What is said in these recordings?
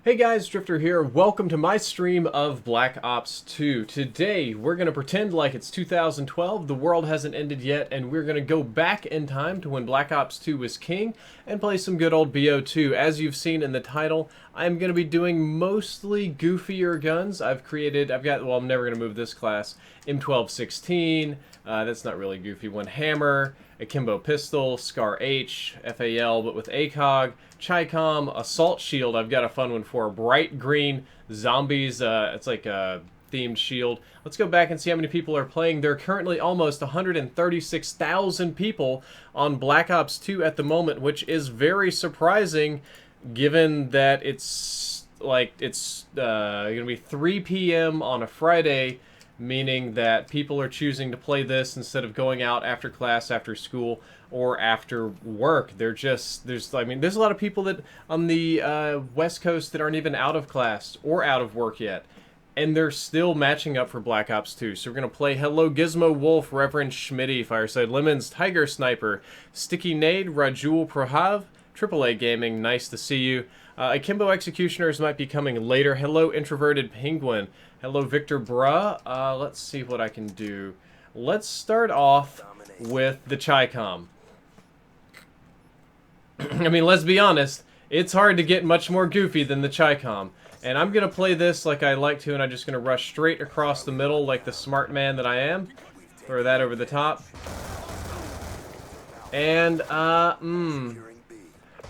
Hey guys, Drifter here. Welcome to my stream of Black Ops 2. Today, we're going to pretend like it's 2012, the world hasn't ended yet, and we're going to go back in time to when Black Ops 2 was king and play some good old BO2. As you've seen in the title, I'm going to be doing mostly goofier guns. I'm never going to move this class. M1216, that's not really goofy one. Hammer, Akimbo pistol, Scar H, FAL, but with ACOG, Chicom, Assault Shield, I've got a fun one for. Bright green, zombies, it's like a themed shield. Let's go back and see how many people are playing. There are currently almost 136,000 people on Black Ops 2 at the moment, which is very surprising given that it's going to be 3 p.m. on a Friday, meaning that people are choosing to play this instead of going out after class, after school, or after work. There's a lot of people that on the West Coast that aren't even out of class or out of work yet, and they're still matching up for Black Ops 2. So we're going to play Hello Gizmo Wolf, Reverend Schmitty, Fireside Lemons, Tiger Sniper, Sticky Nade, Rajul Prahav, AAA Gaming, nice to see you. Akimbo Executioners might be coming later. Hello Introverted Penguin. Hello Victor Bruh. Let's see what I can do. Let's start off with the Chicom. I mean, let's be honest, it's hard to get much more goofy than the Chicom. And I'm going to play this like I like to, and I'm just going to rush straight across the middle like the smart man that I am. Throw that over the top. And,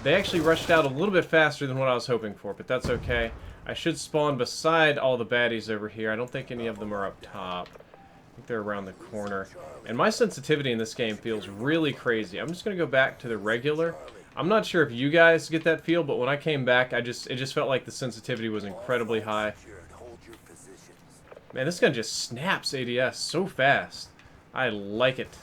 they actually rushed out a little bit faster than what I was hoping for, but that's okay. I should spawn beside all the baddies over here. I don't think any of them are up top. I think they're around the corner. And my sensitivity in this game feels really crazy. I'm just going to go back to the regular. I'm not sure if you guys get that feel, but when I came back, it just felt like the sensitivity was incredibly high. Man, this gun just snaps ADS so fast. I like it.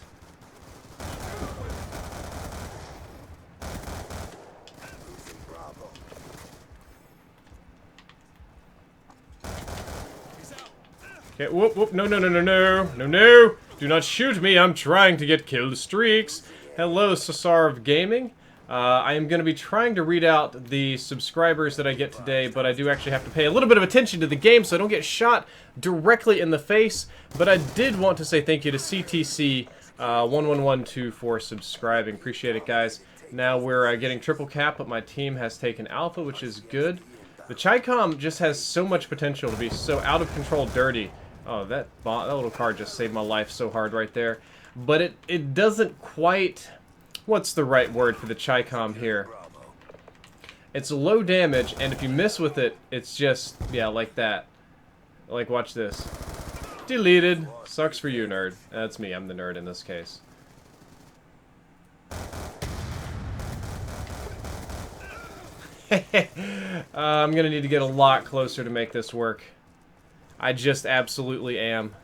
Okay, whoop, whoop, no, no, no, no, no, no, no, do not shoot me, I'm trying to get kill streaks. Hello, Sasarv Gaming. I am going to be trying to read out the subscribers that I get today, but I do actually have to pay a little bit of attention to the game so I don't get shot directly in the face. But I did want to say thank you to CTC 1112 for subscribing. Appreciate it, guys. Now we're getting triple cap, but my team has taken alpha, which is good. The Chicom just has so much potential to be so out of control dirty. Oh, that little card just saved my life so hard right there. But it doesn't quite... What's the right word for the Chicom here? It's low damage, and if you miss with it, it's just, yeah, like that. Like, watch this. Deleted. Sucks for you, nerd. That's me, I'm the nerd in this case. I'm gonna need to get a lot closer to make this work. I just absolutely am.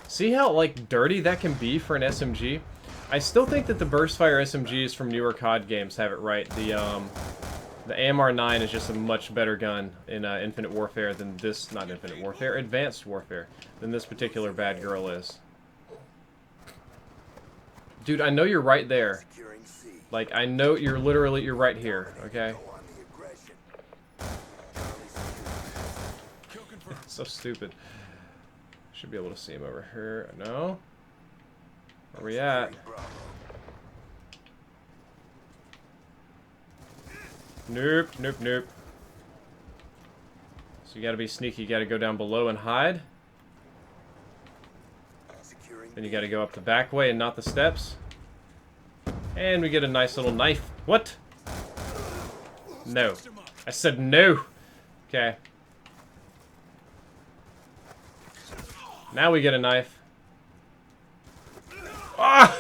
See how, like, dirty that can be for an SMG? I still think that the Burstfire SMGs from newer CoD games have it right. The AMR-9 is just a much better gun in Infinite Warfare than this, not Infinite Warfare, Advanced Warfare, than this particular bad girl is. Dude, I know you're right there. Like, I know you're right here, okay? So stupid. Should be able to see him over here. No? Where we at? Nope, nope, nope. So you gotta be sneaky. You gotta go down below and hide. Then you gotta go up the back way and not the steps. And we get a nice little knife. What? No. I said no. Okay. Now we get a knife. Ah!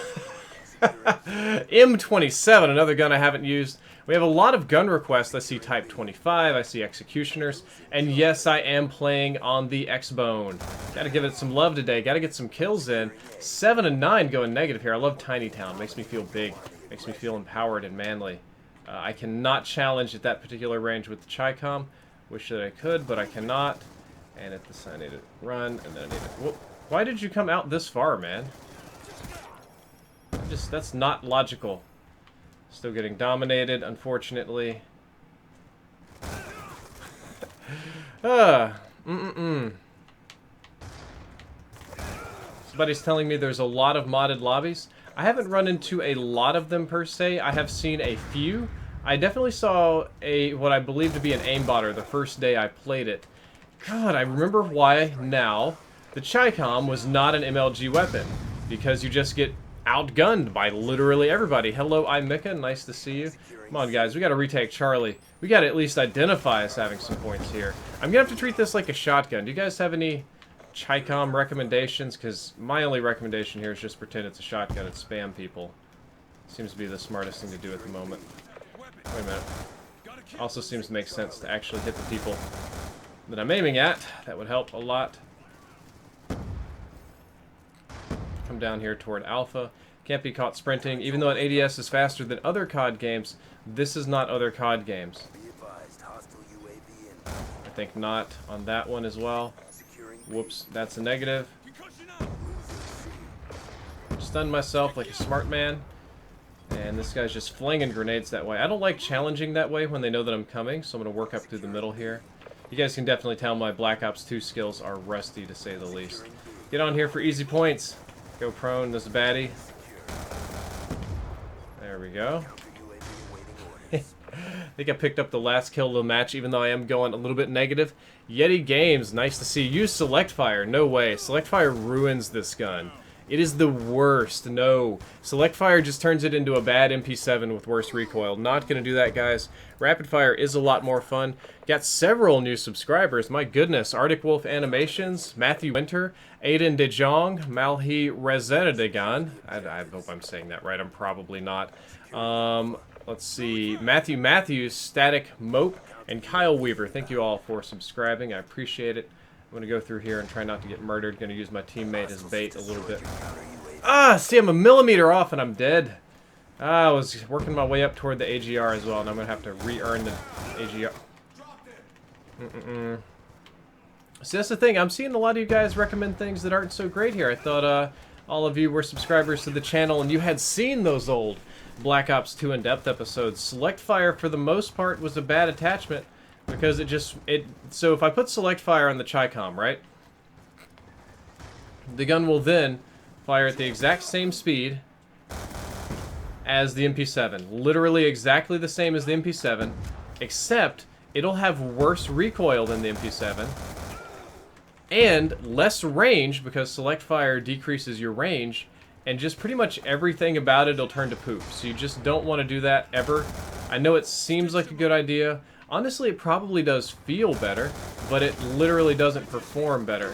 M27, another gun I haven't used. We have a lot of gun requests. I see Type 25, I see Executioners, and yes, I am playing on the X-Bone. Gotta give it some love today, gotta get some kills in. 7 and 9 going negative here. I love Tiny Town, makes me feel big, makes me feel empowered and manly. I cannot challenge at that particular range with the Chicom. Wish that I could, but I cannot. And at this, I need to run, and then I need to... Whoop. Why did you come out this far, man? That's not logical. Still getting dominated, unfortunately. Somebody's telling me there's a lot of modded lobbies. I haven't run into a lot of them per se. I have seen a few. I definitely saw what I believe to be an aimbotter the first day I played it. God, I remember why now. The Chicom was not an MLG weapon, because you just get outgunned by literally everybody. Hello, I'm Mika. Nice to see you. Come on, guys. We got to retake Charlie. We got to at least identify us having some points here. I'm going to have to treat this like a shotgun. Do you guys have any Chicom recommendations? Because my only recommendation here is just pretend it's a shotgun and spam people. Seems to be the smartest thing to do at the moment. Wait a minute. Also seems to make sense to actually hit the people that I'm aiming at. That would help a lot. Come down here toward Alpha. Can't be caught sprinting. Even though an ADS is faster than other COD games, this is not other COD games. I think not on that one as well. Whoops, that's a negative. Stunned myself like a smart man. And this guy's just flinging grenades that way. I don't like challenging that way when they know that I'm coming, so I'm going to work up through the middle here. You guys can definitely tell my Black Ops 2 skills are rusty, to say the least. Get on here for easy points. Go prone, this baddie. There we go. I think I picked up the last kill of the match, even though I am going a little bit negative. Yeti Games, nice to see. Use Select Fire. No way. Select Fire ruins this gun. It is the worst. No. Select Fire just turns it into a bad MP7 with worse recoil. Not going to do that, guys. Rapid Fire is a lot more fun. Got several new subscribers. My goodness. Arctic Wolf Animations, Matthew Winter, Aiden De Jong, Malhi Rezedegan. I hope I'm saying that right. I'm probably not. Let's see. Matthew Matthews, Static Mope, and Kyle Weaver. Thank you all for subscribing. I appreciate it. I'm going to go through here and try not to get murdered. Going to use my teammate as bait a little bit. Ah, see, I'm a millimeter off and I'm dead. I was working my way up toward the AGR as well, and I'm going to have to re-earn the AGR. See, that's the thing. I'm seeing a lot of you guys recommend things that aren't so great here. I thought all of you were subscribers to the channel and you had seen those old Black Ops 2 in-depth episodes. Select Fire, for the most part, was a bad attachment. Because so if I put Select Fire on the Chicom, right? The gun will then fire at the exact same speed as the MP7. Literally exactly the same as the MP7, except it'll have worse recoil than the MP7. And less range, because Select Fire decreases your range, and just pretty much everything about it will turn to poop. So you just don't want to do that ever. I know it seems like a good idea. Honestly, it probably does feel better, but it literally doesn't perform better.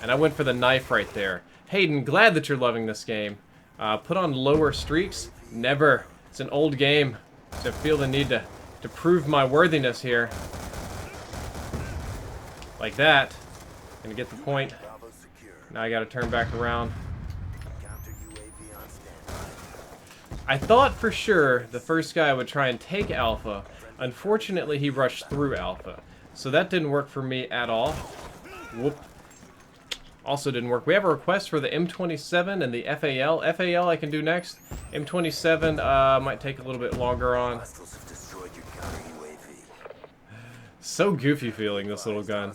And I went for the knife right there. Hayden, glad that you're loving this game. Put on lower streaks? Never. It's an old game, so I feel the need to prove my worthiness here. Like that. Gonna get the point. Now I gotta turn back around. I thought for sure the first guy would try and take Alpha. Unfortunately, he rushed through Alpha. So that didn't work for me at all. Whoop. Also didn't work. We have a request for the M27 and the FAL. FAL I can do next. M27 might take a little bit longer on. So goofy feeling, this little gun.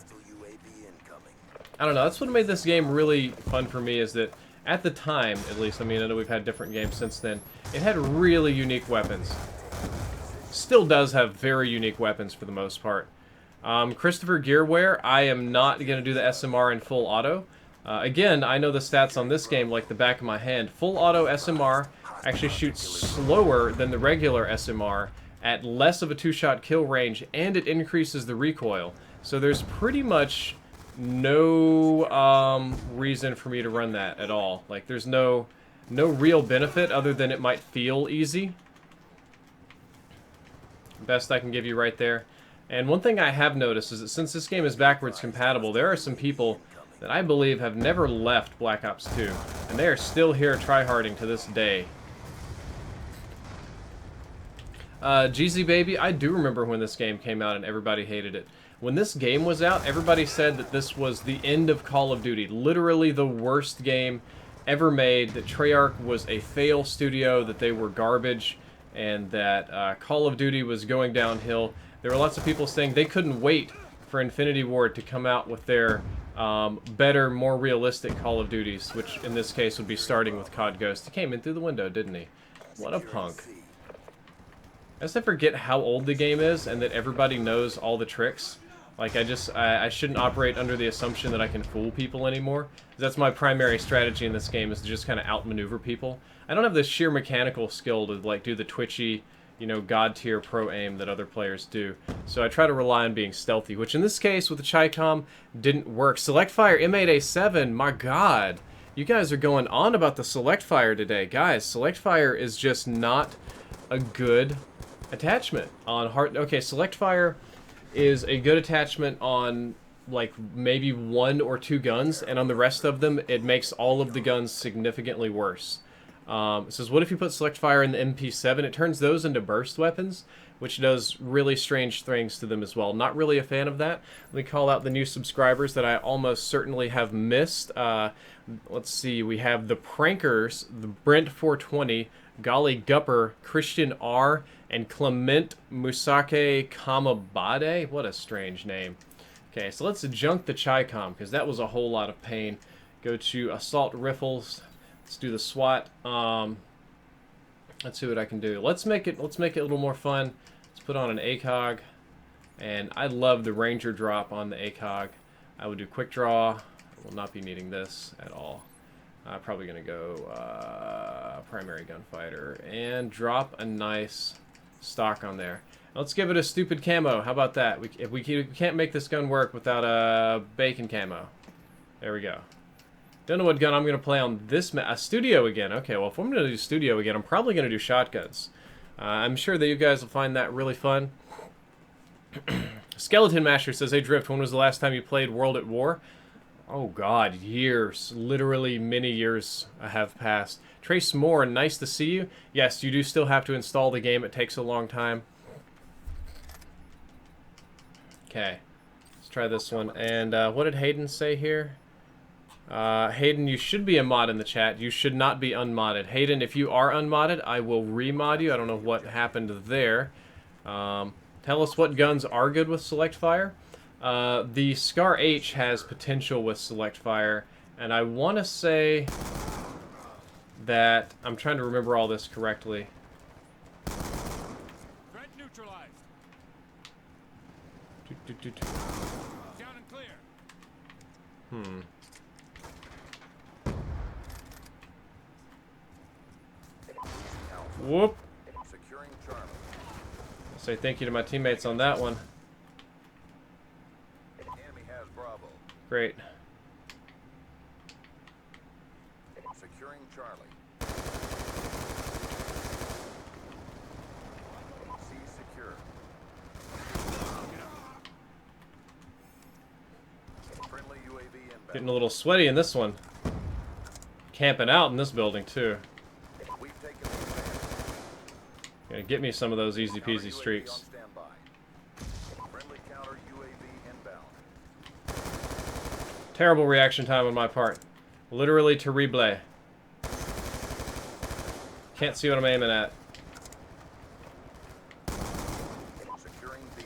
I don't know. That's what made this game really fun for me, is that at the time, at least, I mean, I know we've had different games since then, it had really unique weapons. Still does have very unique weapons for the most part. Christopher Gearware, I am not going to do the SMR in full auto. Again, I know the stats on this game like the back of my hand. Full auto SMR actually shoots slower than the regular SMR at less of a two-shot kill range, and it increases the recoil. So there's pretty much no reason for me to run that at all. Like, there's no real benefit other than it might feel easy. Best I can give you right there. And one thing I have noticed is that since this game is backwards compatible, there are some people that I believe have never left Black Ops 2, and they are still here tryharding to this day. Jeezy Baby, I do remember when this game came out and everybody hated it. When this game was out, everybody said that this was the end of Call of Duty. Literally the worst game ever made, that Treyarch was a fail studio, that they were garbage. and that Call of Duty was going downhill. There were lots of people saying they couldn't wait for Infinity Ward to come out with their better, more realistic Call of Duties, which in this case would be starting with COD Ghost. He came in through the window, didn't he? What a punk. I guess I forget how old the game is and that everybody knows all the tricks. Like, I shouldn't operate under the assumption that I can fool people anymore. That's my primary strategy in this game, is to just kind of outmaneuver people. I don't have the sheer mechanical skill to, like, do the twitchy, you know, god-tier pro-aim that other players do. So I try to rely on being stealthy, which in this case, with the Chi-Com, didn't work. Select Fire M8A7, my god. You guys are going on about the Select Fire today. Guys, Select Fire is just not a good attachment on hard... Okay, Select Fire is a good attachment on, like, maybe 1 or 2 guns, and on the rest of them, it makes all of the guns significantly worse. It says, what if you put Select Fire in the MP7? It turns those into burst weapons, which does really strange things to them as well. Not really a fan of that. Let me call out the new subscribers that I almost certainly have missed. Let's see, we have the Prankers, the Brent420, Golly Gupper, Christian R, and Clement Musake Kamabade. What a strange name. Okay, so let's junk the Chi-Com, because that was a whole lot of pain. Go to Assault Riffles. Let's do the SWAT. Let's see what I can do. Let's make it a little more fun. Let's put on an ACOG. And I love the Ranger drop on the ACOG. I would do Quick Draw. I will not be needing this at all. I'm probably going to go Primary Gunfighter and drop a nice stock on there. Let's give it a stupid camo. How about that? We can't make this gun work without a bacon camo. There we go. Don't know what gun I'm going to play on this map. Studio again. Okay, well, if I'm going to do Studio again, I'm probably going to do shotguns. I'm sure that you guys will find that really fun. Skeleton Masher says, hey, Drift, when was the last time you played World at War? Oh, God, years. Literally many years have passed. Trace Moore, nice to see you. Yes, you do still have to install the game. It takes a long time. Okay, let's try this one. And what did Hayden say here? Hayden, you should be a mod in the chat. You should not be unmodded. Hayden, if you are unmodded, I will remod you. I don't know what happened there. Tell us what guns are good with Select Fire. The Scar H has potential with Select Fire, and I want to say that I'm trying to remember all this correctly. Threat neutralized. Down and clear. Whoop. Securing Charlie. I'll say thank you to my teammates on that one. Enemy has Bravo. Great. Securing Charlie. C secure. Friendly UAV inbound. Getting a little sweaty in this one. Camping out in this building, too. We've taken the advantage. Gonna get me some of those easy Counter peasy UAV streaks. on standby. Friendly counter UAV inbound. Terrible reaction time on my part. Literally terrible. Can't see what I'm aiming at. Securing B.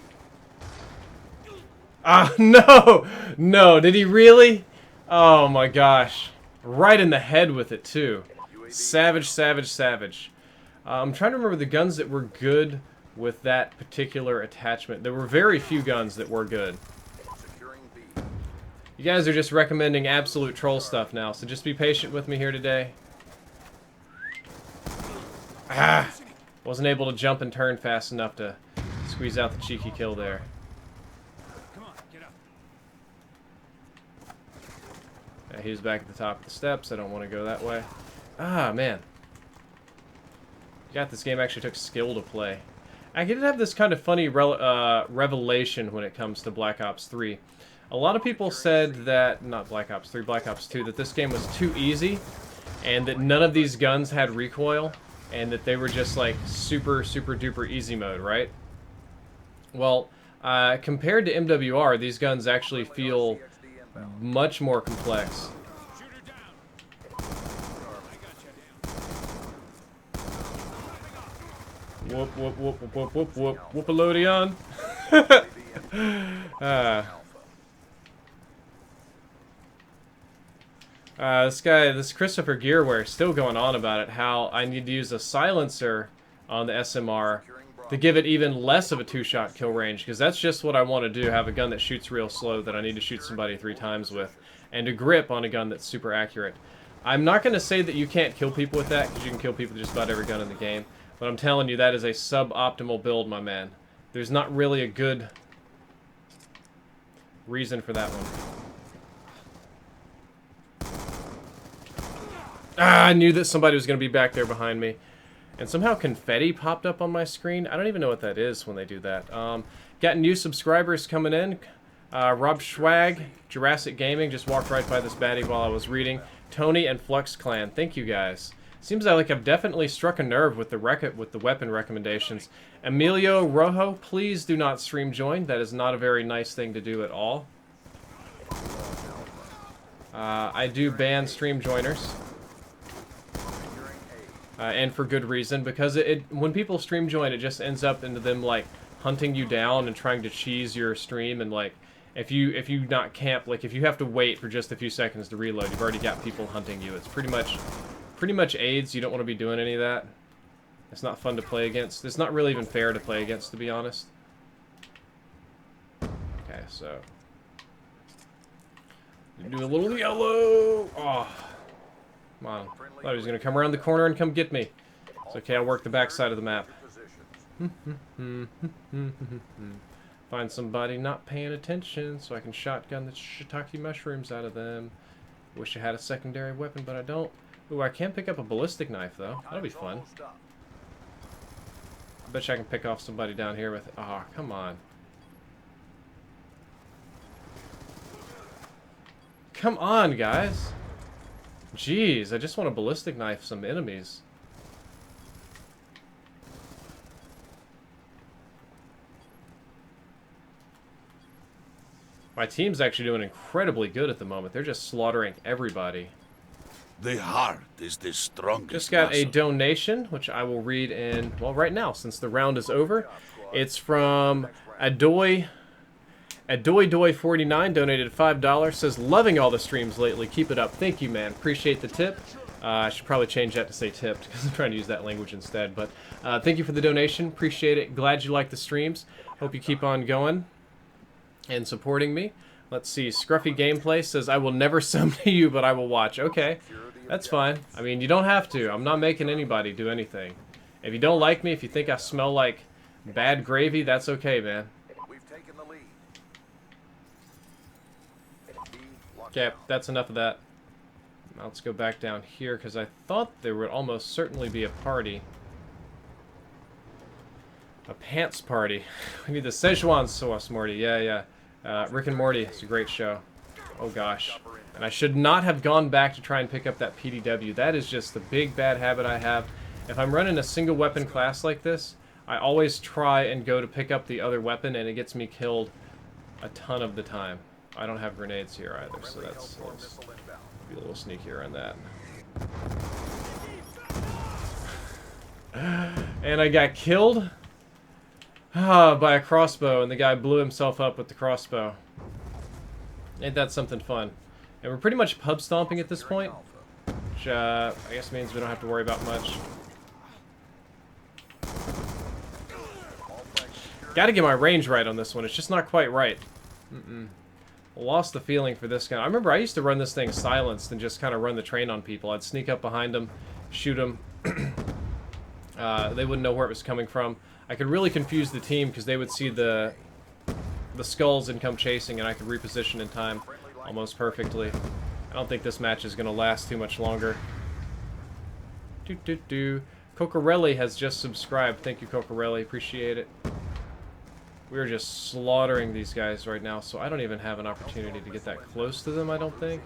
Ah, no! No, did he really? Oh my gosh. Right in the head with it, too. Savage, savage, savage. I'm trying to remember the guns that were good with that particular attachment. There were very few guns that were good. Securing B. You guys are just recommending absolute troll stuff now, so just be patient with me here today. Ah! Wasn't able to jump and turn fast enough to squeeze out the cheeky kill there. Come on, get up. Yeah, he was back at the top of the steps. I don't want to go that way. Ah, man. God, this game actually took skill to play. I did have this kind of funny revelation when it comes to Black Ops 3. A lot of people said that, not Black Ops 3, Black Ops 2, that this game was too easy, and that none of these guns had recoil, and that they were just like super, super duper easy mode, right? Well, compared to MWR, these guns actually feel CXD inbound. much more complex. Shoot her down. I got you down. Whoop, whoop, whoop, whoop, whoop, whoop, whoop, whoop-a-lodeon. This Christopher Gearware is still going on about it, how I need to use a silencer on the SMR to give it even less of a two-shot kill range, because that's just what I want to do, have a gun that shoots real slow that I need to shoot somebody 3 times with, and a grip on a gun that's super accurate. I'm not going to say that you can't kill people with that, because you can kill people with just about every gun in the game, but I'm telling you, that is a suboptimal build, my man. There's not really a good reason for that one. Ah, I knew that somebody was going to be back there behind me. And somehow confetti popped up on my screen. I don't even know what that is when they do that. Got new subscribers coming in. Rob Schwag, Jurassic Gaming, just walked right by this baddie while I was reading. Tony and Flux Clan, thank you guys. Seems like I've definitely struck a nerve with the weapon recommendations. Emilio Rojo, please do not stream join. That is not a very nice thing to do at all. I do ban stream joiners. And for good reason, because when people stream join, it just ends up into them like hunting you down and trying to cheese your stream, and like if you not camp, like if you have to wait for just a few seconds to reload, you've already got people hunting you. It's pretty much AIDS. You don't want to be doing any of that. It's not fun to play against. It's not really even fair to play against, to be honest. Okay, so do a little yellow. Oh. Come on. Thought he was going to come around the corner and come get me. It's okay, I'll work the back side of the map. Find somebody not paying attention so I can shotgun the shiitake mushrooms out of them. Wish I had a secondary weapon, but I don't. Ooh, I can pick up a ballistic knife, though. That'll be fun. I bet you I can pick off somebody down here with it. Oh, come on. Come on, guys. Jeez, I just want to ballistic knife some enemies. My team's actually doing incredibly good at the moment. They're just slaughtering everybody. The heart is the strongest. Just got a muscle. donation, which I will read in, well, right now, since the round is over. It's from Adoy49, donated $5, says, loving all the streams lately, keep it up. Thank you, man. Appreciate the tip. I should probably change that to say tipped, because I'm trying to use that language instead. But thank you for the donation. Appreciate it. Glad you like the streams. Hope you keep on going and supporting me. Let's see. Scruffy Gameplay says, I will never sub to you, but I will watch. Okay, that's fine. I mean, you don't have to. I'm not making anybody do anything. If you don't like me, if you think I smell like bad gravy, that's okay, man. Okay, that's enough of that. Now let's go back down here, because I thought there would almost certainly be a party. A pants party. We need the Szechuan sauce, Morty. Yeah. Rick and Morty, it's a great show. Oh gosh. And I should not have gone back to try and pick up that PDW. That is just the big bad habit I have. If I'm running a single weapon class like this, I always try and go to pick up the other weapon, and it gets me killed a ton of the time. I don't have grenades here either, so let's be a little sneakier on that. And I got killed by a crossbow, and the guy blew himself up with the crossbow. Ain't that something fun? And we're pretty much pub stomping at this point, which I guess means we don't have to worry about much. Gotta get my range right on this one. It's just not quite right. Lost the feeling for this gun. I remember I used to run this thing silenced and just kind of run the train on people. I'd sneak up behind them, shoot them. They wouldn't know where it was coming from. I could really confuse the team because they would see the skulls and come chasing, and I could reposition in time almost perfectly. I don't think this match is going to last too much longer. Cocorelli has just subscribed. Thank you, Cocorelli. Appreciate it. We're just slaughtering these guys right now, so I don't even have an opportunity to get that close to them, I don't think.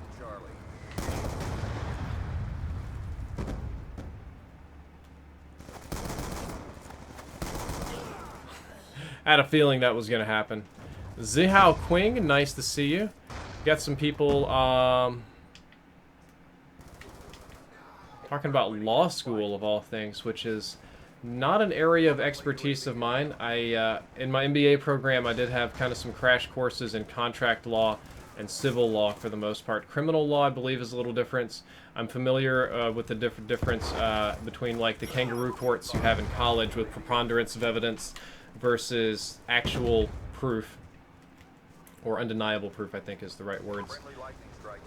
I had a feeling that was going to happen. Zihao Quing, nice to see you. Got some people talking about law school, of all things, which is Not an area of expertise of mine. In my MBA program, I did have kind of some crash courses in contract law and civil law for the most part. Criminal law, I believe, is a little different. I'm familiar with the difference between like the kangaroo courts you have in college with preponderance of evidence versus actual proof, or undeniable proof, I think is the right words.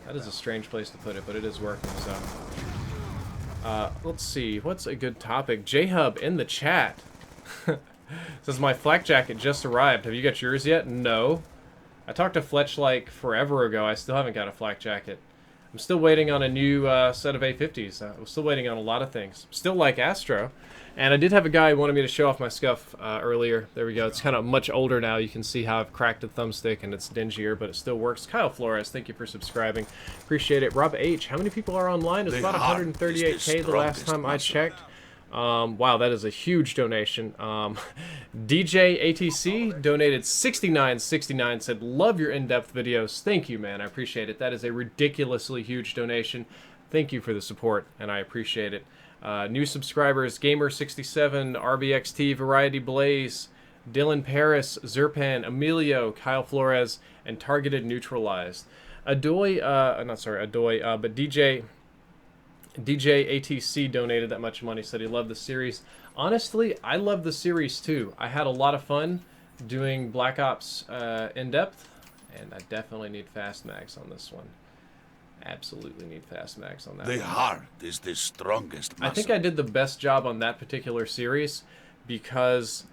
That is a strange place to put it, but it is working, so. Let's see, what's a good topic? J-Hub in the chat says, my flak jacket just arrived. Have you got yours yet? No. I talked to Fletch like forever ago. I still haven't got a flak jacket. I'm still waiting on a new set of A50s. I'm still waiting on a lot of things. Still like Astro. And I did have a guy who wanted me to show off my scuff earlier. There we go. It's kind of much older now. You can see how I've cracked the thumbstick and it's dingier, but it still works. Kyle Flores, thank you for subscribing. Appreciate it. Rob H, how many people are online? It's about 138K the last time I checked. Wow, that is a huge donation. DJ ATC donated $69.69, said, love your in-depth videos. Thank you, man. I appreciate it. That is a ridiculously huge donation. Thank you for the support, and I appreciate it. New subscribers, Gamer67, RBXT, Variety Blaze, Dylan Paris, Zerpan, Emilio, Kyle Flores, and Targeted Neutralized. Adoy, but DJ ATC donated that much money, said he loved the series. Honestly, I love the series too. I had a lot of fun doing Black Ops in-depth, and I definitely need fast mags on this one. Absolutely need fast mags on that The one. heart is the strongest muscle. I think I did the best job on that particular series because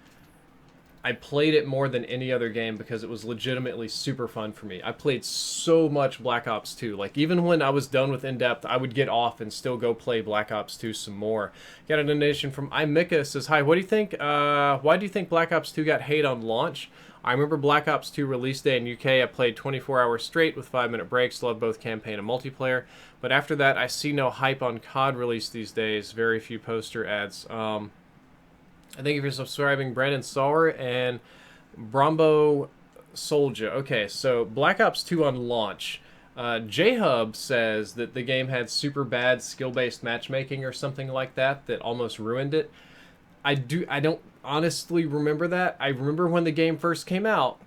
I played it more than any other game because it was legitimately super fun for me. I played so much Black Ops 2. Like, even when I was done with in-depth, I would get off and still go play Black Ops 2 some more. Got a donation from iMika, says, hi, what do you think, why do you think Black Ops 2 got hate on launch? I remember Black Ops 2 release day in UK. I played 24 hours straight with 5-minute breaks. Loved both campaign and multiplayer. But after that, I see no hype on COD release these days. Very few poster ads. I thank you for subscribing, Brandon Sauer and Brombo Soldier. Okay, so Black Ops 2 on launch. J-Hub says that the game had super bad skill-based matchmaking or something like that that almost ruined it. I don't honestly remember that. I remember when the game first came out,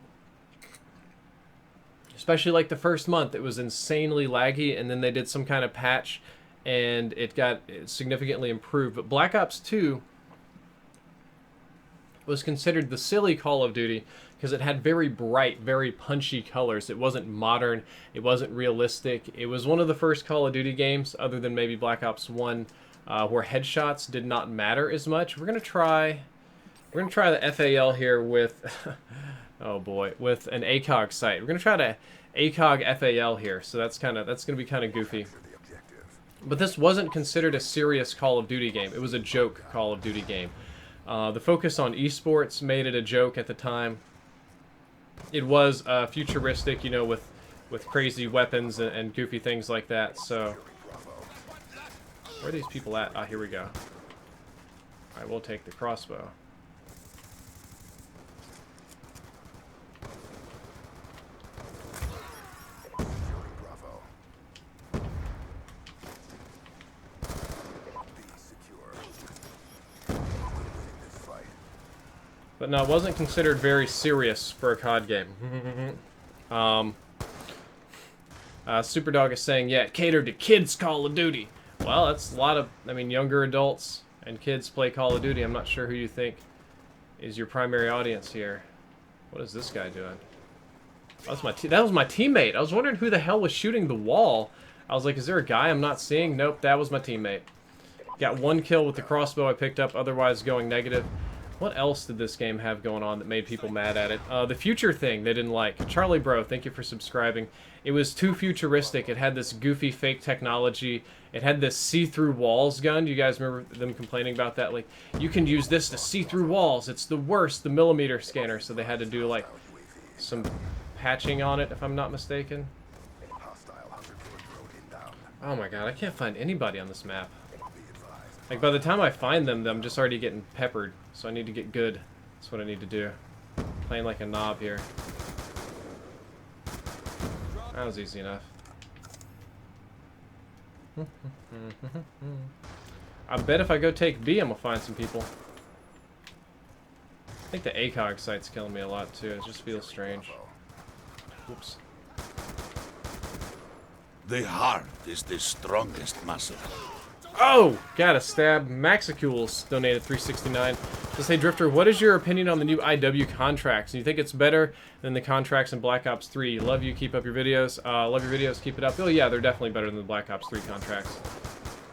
especially like the first month, it was insanely laggy, and then they did some kind of patch and it got significantly improved. But Black Ops 2 was considered the silly Call of Duty because it had very bright, very punchy colors. It wasn't modern, it wasn't realistic. It was one of the first Call of Duty games, other than maybe Black Ops 1, where headshots did not matter as much. We're gonna try the FAL here with oh boy, with an ACOG sight. We're gonna try to ACOG FAL here, so that's gonna be kind of goofy. But this wasn't considered a serious Call of Duty game. It was a joke Call of Duty game. The focus on esports made it a joke at the time. It was futuristic, you know, with crazy weapons and goofy things like that. So, where are these people at? Ah, here we go. I will take the crossbow. But no, it wasn't considered very serious for a COD game. Superdog is saying, yeah, it catered to kids Call of Duty. Well, that's a lot of, I mean, younger adults and kids play Call of Duty. I'm not sure who you think is your primary audience here. What is this guy doing? That was my teammate. I was wondering who the hell was shooting the wall. I was like, is there a guy I'm not seeing? Nope, that was my teammate. Got one kill with the crossbow I picked up, otherwise going negative. What else did this game have going on that made people mad at it? The future thing they didn't like. Charlie Bro, thank you for subscribing. It was too futuristic. It had this goofy fake technology. It had this see-through walls gun. Do you guys remember them complaining about that? Like, you can use this to see through walls. It's the worst, the millimeter scanner. So they had to do, like, some patching on it, if I'm not mistaken. Oh my god, I can't find anybody on this map. Like, by the time I find them, I'm just already getting peppered. So I need to get good. That's what I need to do. Playing like a knob here. That was easy enough. I bet if I go take B, I'm gonna find some people. I think the ACOG sight's killing me a lot too. It just feels strange. Oops. The heart is the strongest muscle. Oh! Got a stab. Maxicules donated 369. Says, hey Drifter, what is your opinion on the new IW contracts? Do you think it's better than the contracts in Black Ops 3? Love you, keep up your videos. Love your videos, keep it up. Oh yeah, they're definitely better than the Black Ops 3 contracts.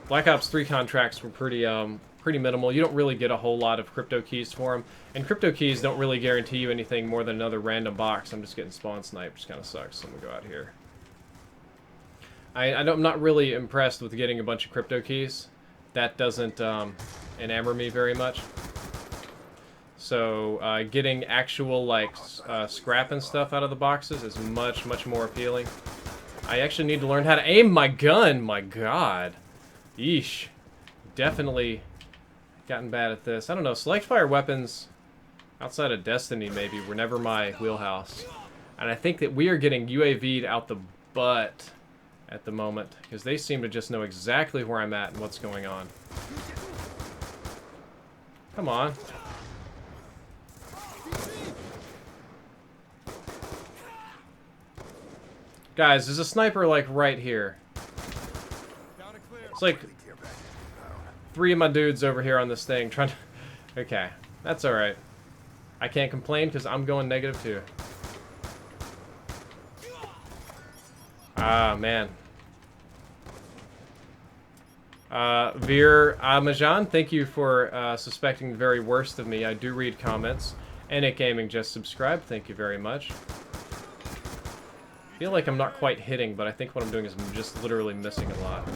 Black Ops 3 contracts were pretty minimal. You don't really get a whole lot of crypto keys for them. And crypto keys don't really guarantee you anything more than another random box. I'm just getting spawn sniped, which kind of sucks. So I'm going to go out here. I'm not really impressed with getting a bunch of crypto keys. That doesn't enamor me very much. So getting actual like scrap and stuff out of the boxes is much more appealing. I actually need to learn how to aim my gun. My God, yeesh, definitely gotten bad at this. I don't know. Select fire weapons outside of Destiny maybe were never my wheelhouse, and I think that we are getting UAV'd out the butt at the moment, because they seem to just know exactly where I'm at and what's going on. Come on. Guys, there's a sniper, like, right here. It's like 3 of my dudes over here on this thing trying to... Okay, that's alright. I can't complain, because I'm going negative, too. Ah, man. Veer Majan, thank you for suspecting the very worst of me. I do read comments. Enic Gaming just subscribed. Thank you very much. I feel like I'm not quite hitting, but I think what I'm doing is I'm just literally missing a lot.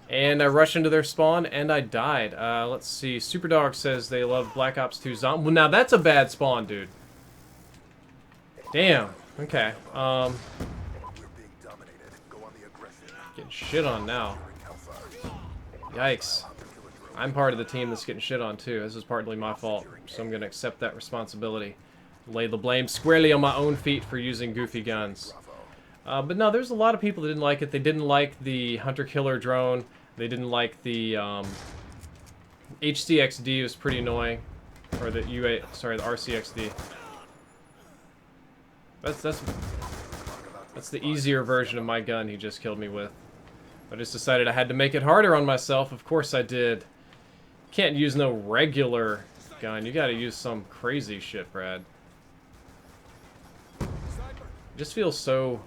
And I rushed into their spawn, and I died. Let's see. Superdog says they love Black Ops 2 Zombie. Well, now that's a bad spawn, dude. Damn. Okay. Getting shit on now. Yikes. I'm part of the team that's getting shit on too. This is partly my fault, so I'm gonna accept that responsibility. Lay the blame squarely on my own feet for using goofy guns. But no, there's a lot of people that didn't like it. They didn't like the hunter-killer drone. They didn't like the HCXD was pretty annoying, or the the RCXD. That's the easier version of my gun he just killed me with. I just decided I had to make it harder on myself. Of course I did. Can't use no regular gun. You gotta use some crazy shit, Brad. It just feels so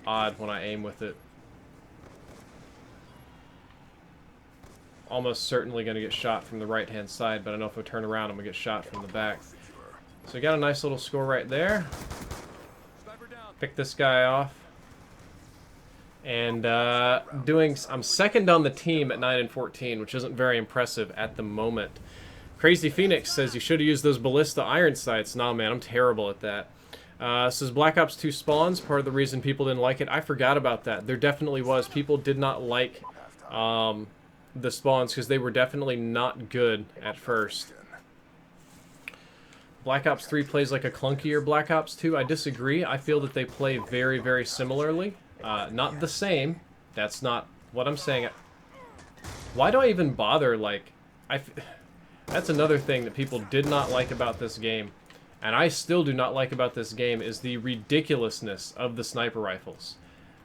odd when I aim with it. Almost certainly gonna get shot from the right-hand side, but I know if I turn around I'm gonna get shot from the back. So we got a nice little score right there. Pick this guy off. And I'm second on the team at 9 and 14, which isn't very impressive at the moment. Crazy Phoenix says you should have used those ballista iron sights. Nah, man, I'm terrible at that. Says Black Ops 2 spawns, part of the reason people didn't like it. I forgot about that. There definitely was. People did not like the spawns because they were definitely not good at first. Black Ops 3 plays like a clunkier Black Ops 2. I disagree. I feel that they play very similarly. Not the same. That's not what I'm saying. Why do I even bother, like... That's another thing that people did not like about this game, and I still do not like about this game, is the ridiculousness of the sniper rifles.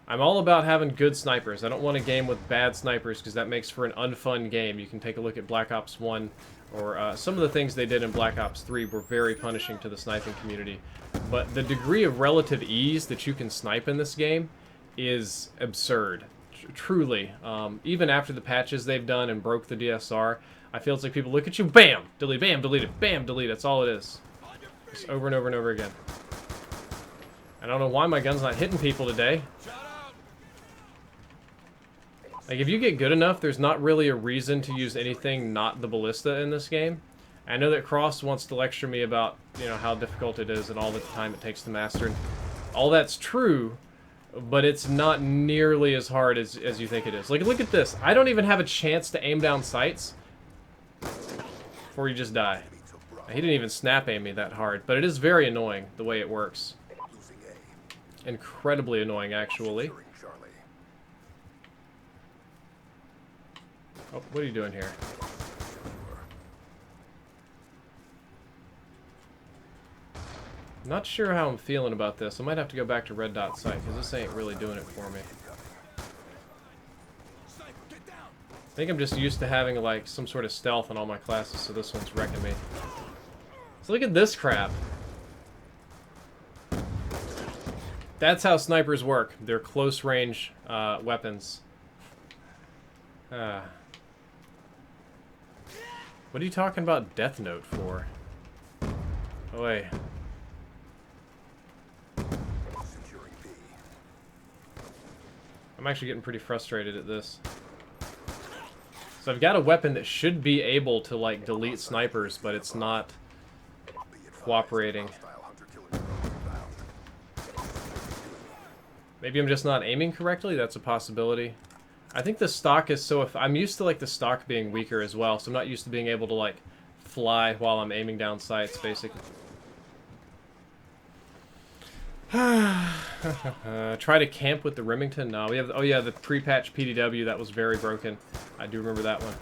I'm all about having good snipers. I don't want a game with bad snipers, because that makes for an unfun game. You can take a look at Black Ops 1, or some of the things they did in Black Ops 3 were very punishing to the sniping community. But the degree of relative ease that you can snipe in this game is absurd. Truly. Even after the patches they've done and broke the DSR, I feel it's like people look at you, bam, delete, bam, delete it, bam, delete. That's all it is. Just over and over and over again. I don't know why my gun's not hitting people today. Like, if you get good enough, there's not really a reason to use anything not the ballista in this game. I know that Cross wants to lecture me about, you know, how difficult it is and all the time it takes to master. And all that's true, but it's not nearly as hard as you think it is. Like, look at this. I don't even have a chance to aim down sights before you just die. He didn't even snap aim me that hard, but it is very annoying the way it works. Incredibly annoying, actually. Oh, what are you doing here? Not sure how I'm feeling about this. I might have to go back to red dot sight because this ain't really doing it for me. Sniper, get down. I think I'm just used to having like some sort of stealth in all my classes, so this one's wrecking me. So look at this crap. That's how snipers work. They're close range weapons. What are you talking about Death Note for? Oh wait. Securing B. I'm actually getting pretty frustrated at this. So I've got a weapon that should be able to like delete snipers, but it's not cooperating. Hostile hunter-killer drone inbound. Maybe I'm just not aiming correctly. That's a possibility. I think the stock is so. If I'm used to like the stock being weaker as well, so I'm not used to being able to like fly while I'm aiming down sights, basically. Try to camp with the Remington. No, we have. Oh yeah, the pre-patch PDW that was very broken. I do remember that one.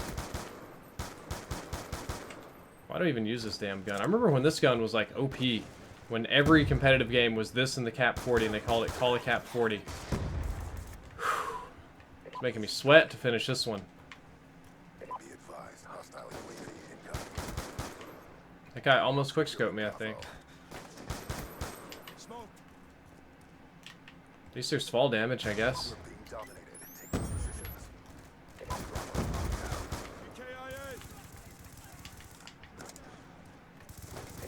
Why do I even use this damn gun? I remember when this gun was like OP. When every competitive game was this and the Cap 40, and they called it Call it Cap 40. It's making me sweat to finish this one. Be advised, hostile UAV incoming. That guy almost quickscoped me, I think. Smoke. At least there's fall damage, I guess. We're being dominated. Take those positions. KIA.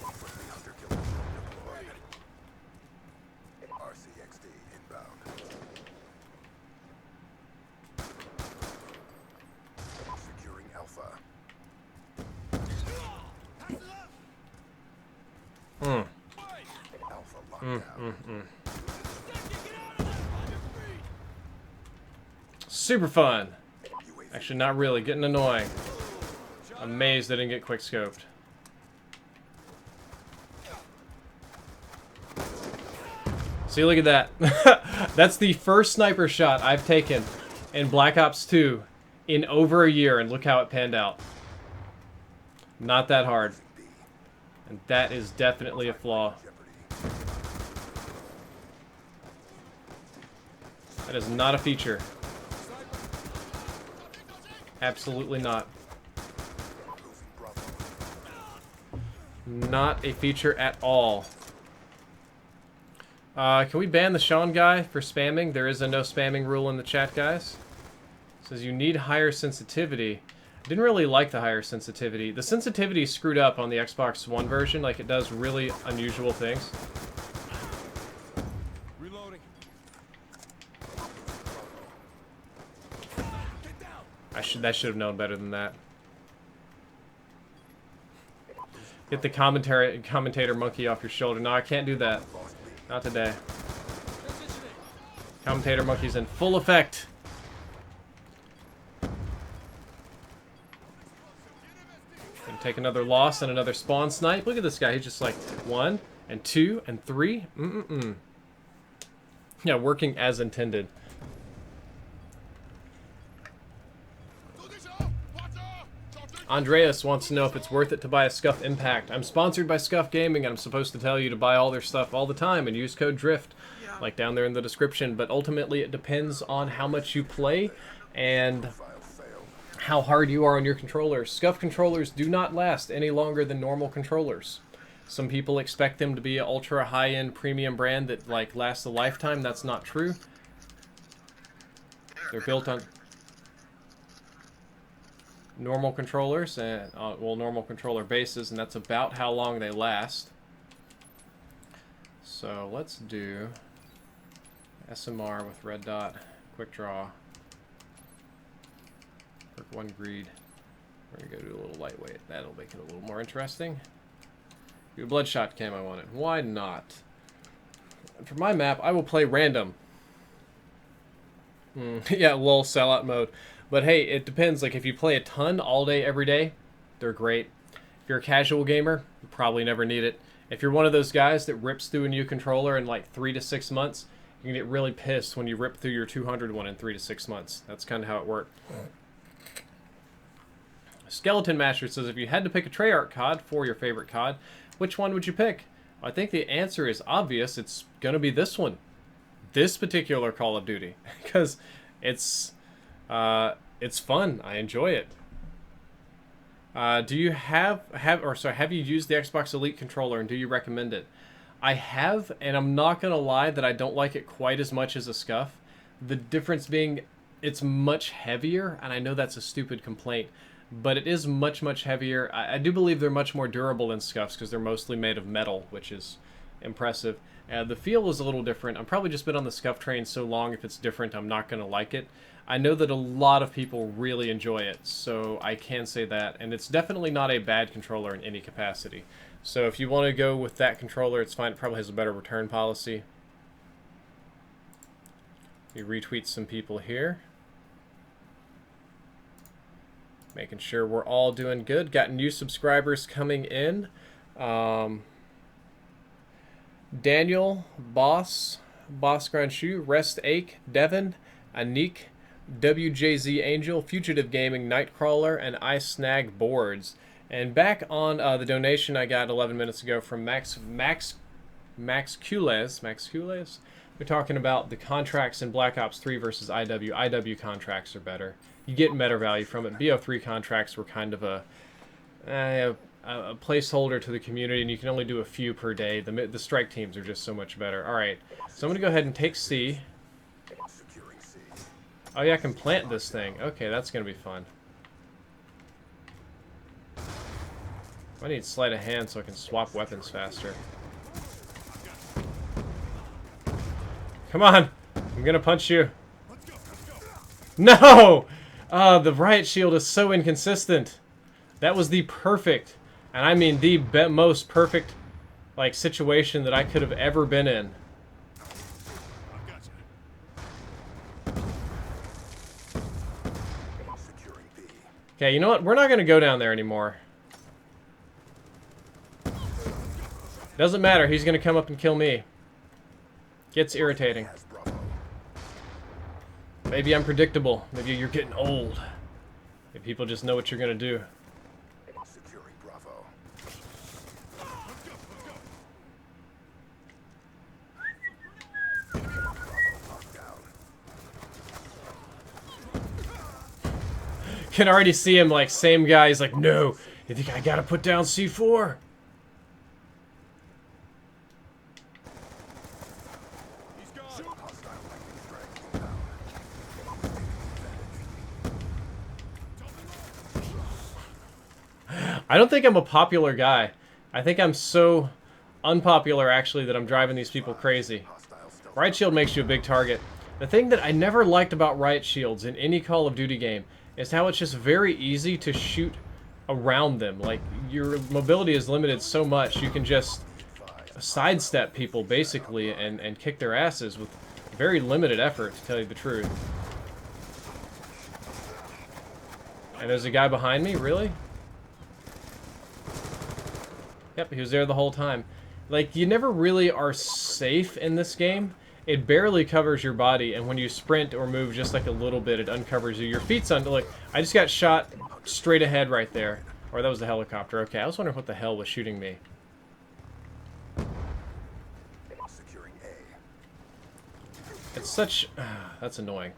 Friendly hunter-killer drone deployed. RCXD inbound. Securing Alpha. Alpha lockdown. Super fun. UAV Actually, not really. Getting annoying. Amazed I didn't get quick scoped. See, look at that. That's the first sniper shot I've taken in Black Ops 2 in over a year, and look how it panned out. Not that hard. B. And that is definitely a flaw. Jeopardy. That is not a feature. Absolutely not. Losing Bravo. Not a feature at all. Can we ban the Sean guy for spamming? There is a no spamming rule in the chat, guys. It says you need higher sensitivity. I didn't really like the higher sensitivity. The sensitivity is screwed up on the Xbox One version. Like, it does really unusual things. Reloading. That should have known better than that. Get the commentator monkey off your shoulder. No, I can't do that. Not today. Commentator monkey's in full effect. Gonna take another loss and another spawn snipe. Look at this guy. He's just like 1 and 2 and 3. Yeah, working as intended. Andreas wants to know if it's worth it to buy a Scuff Impact. I'm sponsored by Scuff Gaming, and I'm supposed to tell you to buy all their stuff all the time and use code DRIFT, like down there in the description. But ultimately, it depends on how much you play and how hard you are on your controllers. Scuff controllers do not last any longer than normal controllers. Some people expect them to be an ultra high-end premium brand that like lasts a lifetime. That's not true. They're built on normal controllers and well, normal controller bases, and that's about how long they last. So let's do SMR with red dot, quick draw, perk 1 greed. We're gonna go do a little lightweight. That'll make it a little more interesting. Do a bloodshot cam I wanted. Why not? And for my map, I will play random. Yeah, lol, sellout mode. But hey, it depends. Like, if you play a ton all day, every day, they're great. If you're a casual gamer, you probably never need it. If you're one of those guys that rips through a new controller in like 3 to 6 months, you can get really pissed when you rip through your 200 one in 3 to 6 months. That's kind of how it works. Skeleton Master says, if you had to pick a Treyarch COD for your favorite COD, which one would you pick? I think the answer is obvious. It's gonna be this one. This particular Call of Duty. Because it's fun. I enjoy it. Do you have you used the Xbox Elite controller and do you recommend it? I have, and I'm not gonna lie that I don't like it quite as much as a Scuff. The difference being it's much heavier, and I know that's a stupid complaint, but it is much, much heavier. I do believe they're much more durable than Scuffs because they're mostly made of metal, which is impressive. The feel is a little different. I've probably just been on the Scuff train so long, if it's different, I'm not gonna like it. I know that a lot of people really enjoy it, so I can say that, and it's definitely not a bad controller in any capacity. So if you want to go with that controller, it's fine. It probably has a better return policy. You retweet some people here. Making sure we're all doing good. Got new subscribers coming in. Daniel, Boss Granchu, Rest Ake, Devin, Anik, WJZ Angel, Fugitive Gaming, Nightcrawler, and I Snag Boards. And back on the donation I got 11 minutes ago from Max Cules. They're talking about the contracts in Black Ops 3 versus IW. IW contracts are better. You get meta value from it. BO3 contracts were kind of a placeholder to the community, and you can only do a few per day. The strike teams are just so much better. All right, so I'm going to go ahead and take C. Oh yeah, I can plant this thing. Okay, that's going to be fun. I need sleight of hand so I can swap weapons faster. Come on! I'm going to punch you. No! The riot shield is so inconsistent. That was the perfect, and I mean the most perfect, like, situation that I could have ever been in. Okay, you know what? We're not going to go down there anymore. Doesn't matter. He's going to come up and kill me. Gets irritating. Maybe I'm predictable. Maybe you're getting old. Maybe people just know what you're going to do. Securing Bravo. Can already see him, like, same guy. He's like, no, you think I got to put down C4? I don't think I'm a popular guy. I think I'm so unpopular, actually, that I'm driving these people crazy. Riot Shield makes you a big target. The thing that I never liked about Riot Shields in any Call of Duty game is how it's just very easy to shoot around them. Like, your mobility is limited so much, you can just sidestep people, basically, and kick their asses with very limited effort, to tell you the truth. And there's a guy behind me? Really? Yep, he was there the whole time. Like, you never really are safe in this game. It barely covers your body, and when you sprint or move just like a little bit, it uncovers you. Your feet's under, like, I just got shot straight ahead right there. Or that was the helicopter. Okay, I was wondering what the hell was shooting me. Securing A. It's such... that's annoying.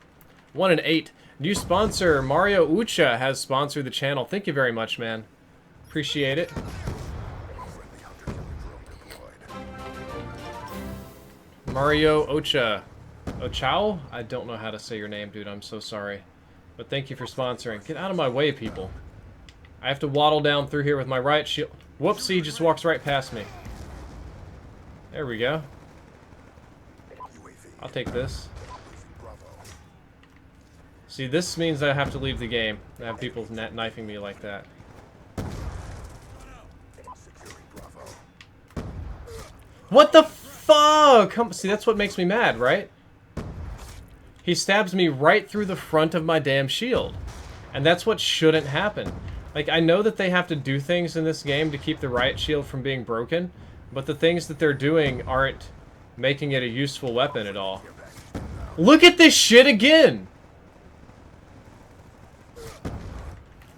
1 and 8. New sponsor, Mario Ucha, has sponsored the channel. Thank you very much, man. Appreciate it. Mario Ocha. Ochao? I don't know how to say your name, dude. I'm so sorry. But thank you for sponsoring. Get out of my way, people. I have to waddle down through here with my riot shield. Whoops, he just walks right past me. There we go. I'll take this. See, this means I have to leave the game. I have people knifing me like that. What the fuck? See, that's what makes me mad, right? He stabs me right through the front of my damn shield. And that's what shouldn't happen. Like, I know that they have to do things in this game to keep the riot shield from being broken, but the things that they're doing aren't making it a useful weapon at all. Look at this shit again!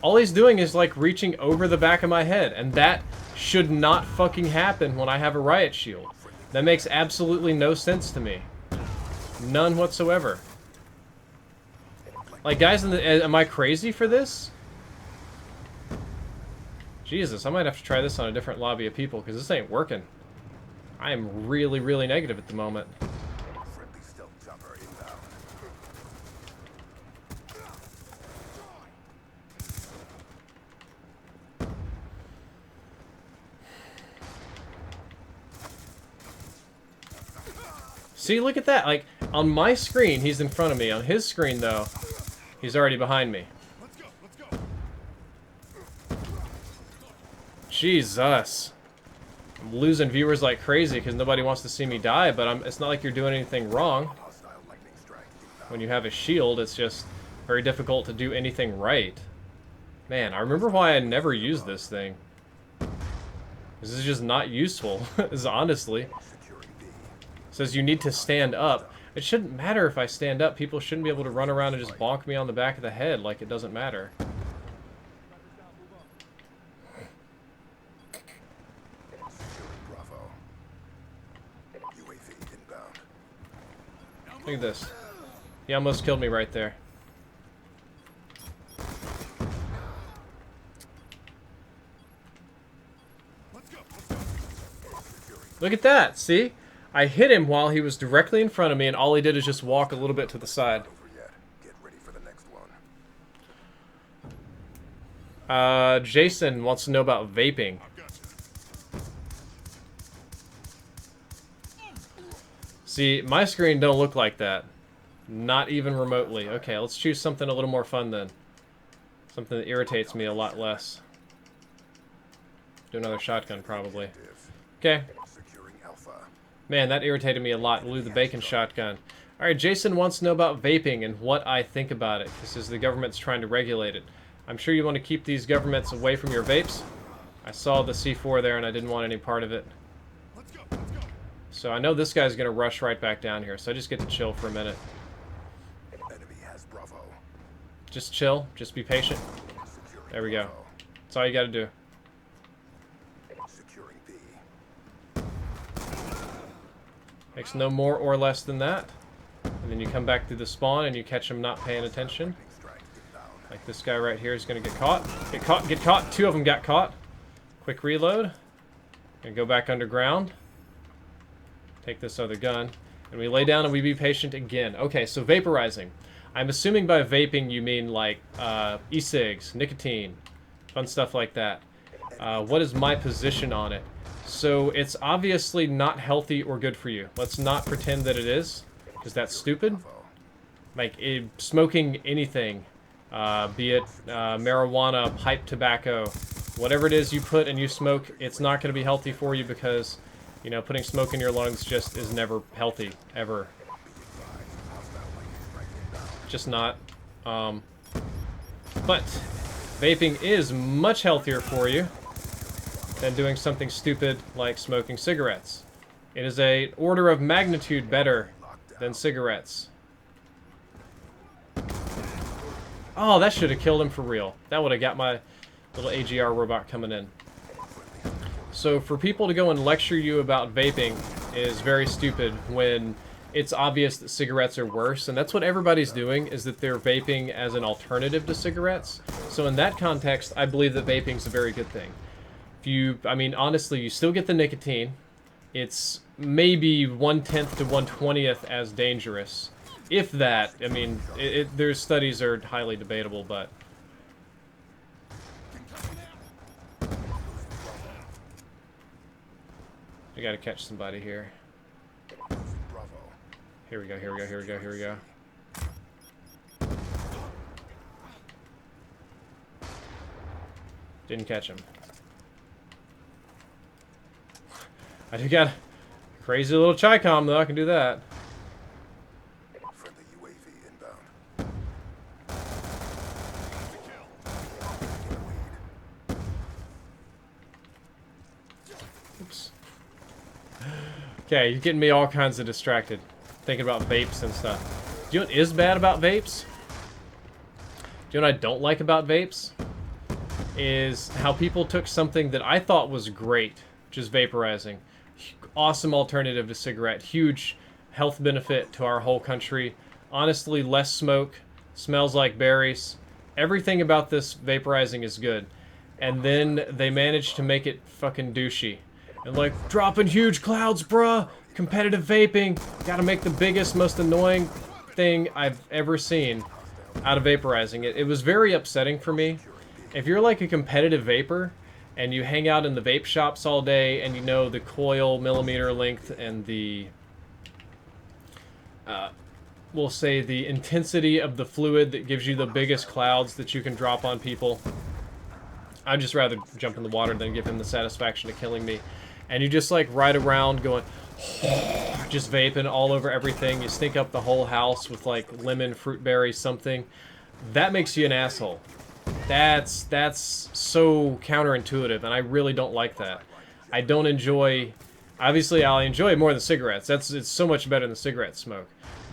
All he's doing is like reaching over the back of my head, and that should not fucking happen when I have a riot shield. That makes absolutely no sense to me. None whatsoever. Like, guys, am I crazy for this? Jesus, I might have to try this on a different lobby of people, because this ain't working. I am really, really negative at the moment. Friendly stealth chopper inbound. See, look at that. Like, on my screen, he's in front of me. On his screen, though, he's already behind me. Let's go. Let's go. Jesus. I'm losing viewers like crazy because nobody wants to see me die, but it's not like you're doing anything wrong. Hostile lightning strike inbound. When you have a shield, it's just very difficult to do anything right. Man, I remember why I never used this thing. This is just not useful, is honestly. Securing B. It says you need to stand up. It shouldn't matter if I stand up. People shouldn't be able to run around and just bonk me on the back of the head like it doesn't matter. Securing Bravo. UAV inbound. Look at this. He almost killed me right there. Let's go. Let's go. Securing Look at that, see? I hit him while he was directly in front of me, and all he did is just walk a little bit to the side. over yet. Get ready for the next one. Jason wants to know about vaping. I've got you. See, my screen don't look like that. Not even remotely. Okay, let's choose something a little more fun then. Something that irritates me a lot less. Do another shotgun, probably. Active. Okay. Securing Alpha. Man, that irritated me a lot. Lou the bacon shotgun. Alright, Jason wants to know about vaping and what I think about it. This is the government's trying to regulate it. I'm sure you want to keep these governments away from your vapes. I saw the C4 there and I didn't want any part of it. Let's go. Let's go. So I know this guy's going to rush right back down here, so I just get to chill for a minute. Enemy has Bravo. Just chill. Just be patient. Securing There we go. Bravo. That's all you got to do. Securing B. Makes no more or less than that. And then you come back through the spawn and you catch him not paying attention. Lightning strike inbound. Like this guy right here is going to get caught. Get caught, get caught. Two of them got caught. Quick reload. And go back underground. Take this other gun. And we lay down and we be patient again. Okay, so vaporizing. I'm assuming by vaping you mean like e-cigs, nicotine, fun stuff like that. What is my position on it? So it's obviously not healthy or good for you. Let's not pretend that it is, because that's stupid. Bravo. Like smoking anything, be it marijuana, pipe tobacco, whatever it is you put and you smoke, it's not going to be healthy for you because, you know, putting smoke in your lungs just is never healthy, ever. Just not. But vaping is much healthier for you than doing something stupid like smoking cigarettes. It is an order of magnitude better than cigarettes. Oh, that should have killed him for real. That would have got my little AGR robot coming in. So for people to go and lecture you about vaping is very stupid when it's obvious that cigarettes are worse, and that's what everybody's doing, is that they're vaping as an alternative to cigarettes. So in that context, I believe that vaping's a very good thing. If you, I mean, honestly, you still get the nicotine. It's maybe 1/10 to 1/20th as dangerous. If that, I mean, their studies are highly debatable, but... I gotta catch somebody here. Bravo. Here we go, here we go, here we go, here we go. Didn't catch him. I do got a crazy little Chi-Com though, I can do that. Friendly UAV inbound. Oops. Okay, you're getting me all kinds of distracted. Thinking about vapes and stuff. Do you know what is bad about vapes? Do you know what I don't like about vapes? is how people took something that I thought was great, which is vaporizing. Awesome alternative to cigarette. Huge health benefit to our whole country. Honestly, less smoke, smells like berries. Everything about this vaporizing is good. And then they managed to make it fucking douchey. And like, dropping huge clouds, bruh! Competitive vaping! Gotta make the biggest, most annoying thing I've ever seen out of vaporizing it. It was very upsetting for me. If you're like a competitive vapor, and you hang out in the vape shops all day, and you know the coil millimeter length and the, we'll say the intensity of the fluid that gives you the biggest clouds that you can drop on people, I'd just rather jump in the water than give him the satisfaction of killing me. And you just like ride around going, just vaping all over everything. You stink up the whole house with like lemon, fruit berry, something. That makes you an asshole. That's so counterintuitive, and I really don't like that. I don't enjoy... Obviously, I enjoy it more than cigarettes. It's so much better than cigarette smoke.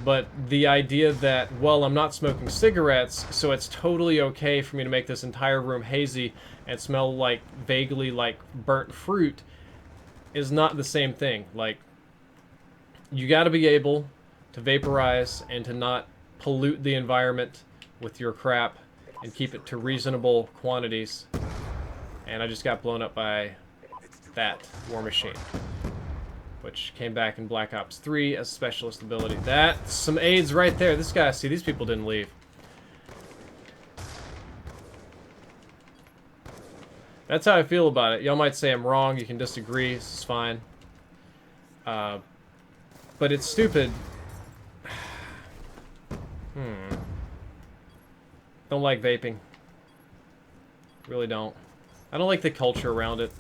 But the idea that, well, I'm not smoking cigarettes, so it's totally okay for me to make this entire room hazy and smell like vaguely like burnt fruit is not the same thing. Like, you gotta be able to vaporize and to not pollute the environment with your crap and keep it to reasonable quantities. And I just got blown up by that war machine, which came back in Black Ops 3 as specialist ability. That's some AIDS right there. This guy, see, these people didn't leave. That's how I feel about it. Y'all might say I'm wrong. You can disagree. This is fine. But it's stupid. Don't like vaping. Really don't. I don't like the culture around it.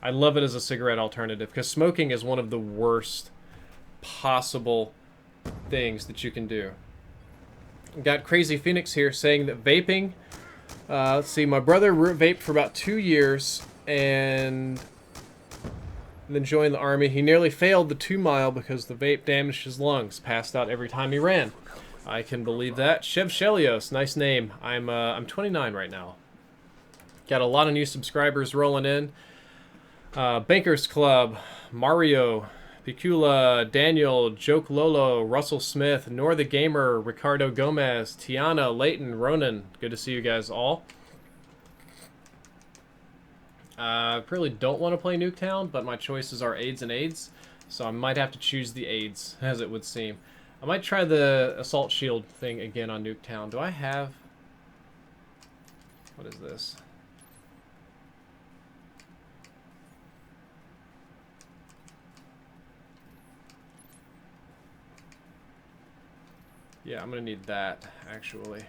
I love it as a cigarette alternative, because smoking is one of the worst possible things that you can do. Got Crazy Phoenix here saying that vaping... let's see, my brother vaped for about 2 years, and then joined the army. He nearly failed the 2-mile because the vape damaged his lungs. Passed out every time he ran. I can believe that. Chev Shelios, nice name. I'm 29 right now. Got a lot of new subscribers rolling in. Bankers Club, Mario, Picula, Daniel, Joke Lolo, Russell Smith, Nor the Gamer, Ricardo Gomez, Tiana, Leighton, Ronan. Good to see you guys all. I really don't want to play Nuketown, but my choices are AIDS and AIDS, so I might have to choose the AIDS, as it would seem. I might try the Assault Shield thing again on Nuketown. Do I have... What is this? Yeah, I'm gonna need that, actually.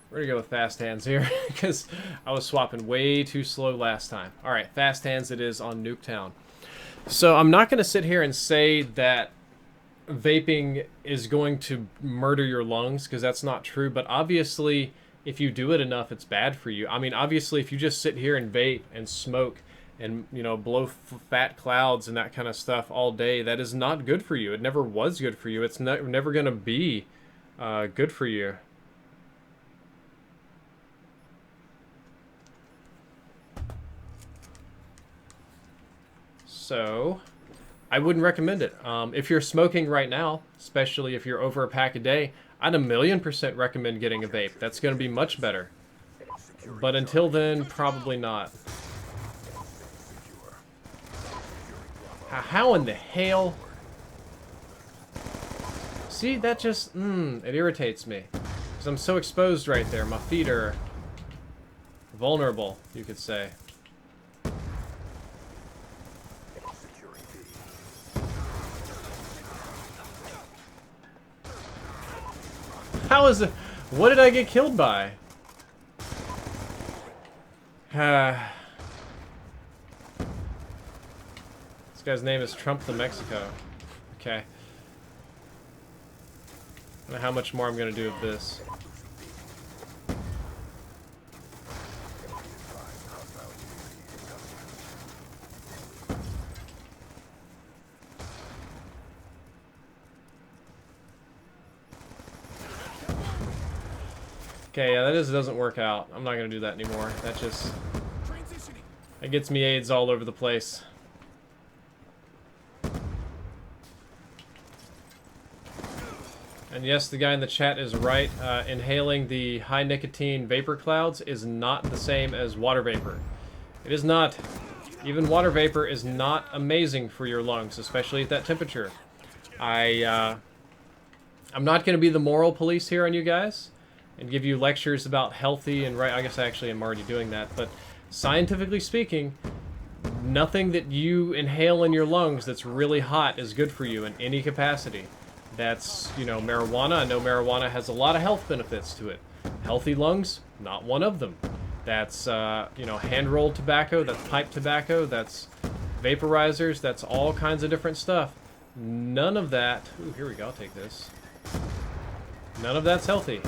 We're gonna go with fast hands here, because I was swapping way too slow last time. Alright, fast hands it is on Nuketown. So I'm not gonna sit here and say that vaping is going to murder your lungs, because that's not true, but obviously, if you do it enough, it's bad for you. I mean, obviously, if you just sit here and vape and smoke, and, you know, blow fat clouds and that kind of stuff all day, that is not good for you. It never was good for you. It's never going to be good for you. So, I wouldn't recommend it. If you're smoking right now, especially if you're over a pack a day, I'd 1,000,000% recommend getting a vape. That's going to be much better. But until then, probably not. How in the hell? See, that just, it irritates me. Because I'm so exposed right there. My feet are vulnerable, you could say. How is it? What did I get killed by? This guy's name is Trump the Mexico. Okay. I don't know how much more I'm going to do of this. Okay, yeah, doesn't work out. I'm not gonna do that anymore. That just... Transitioning. It gets me AIDS all over the place. And yes, the guy in the chat is right. Inhaling the high nicotine vapor clouds is not the same as water vapor. It is not. Even water vapor is not amazing for your lungs, especially at that temperature. I'm not going to be the moral police here on you guys and give you lectures about healthy and right. I guess actually I'm already doing that, but scientifically speaking, nothing that you inhale in your lungs that's really hot is good for you in any capacity. That's, you know, marijuana. I know marijuana has a lot of health benefits to it. Healthy lungs, not one of them. That's, you know, hand-rolled tobacco, that's pipe tobacco, that's vaporizers, that's all kinds of different stuff. None of that... Ooh, here we go, I'll take this. None of that's healthy.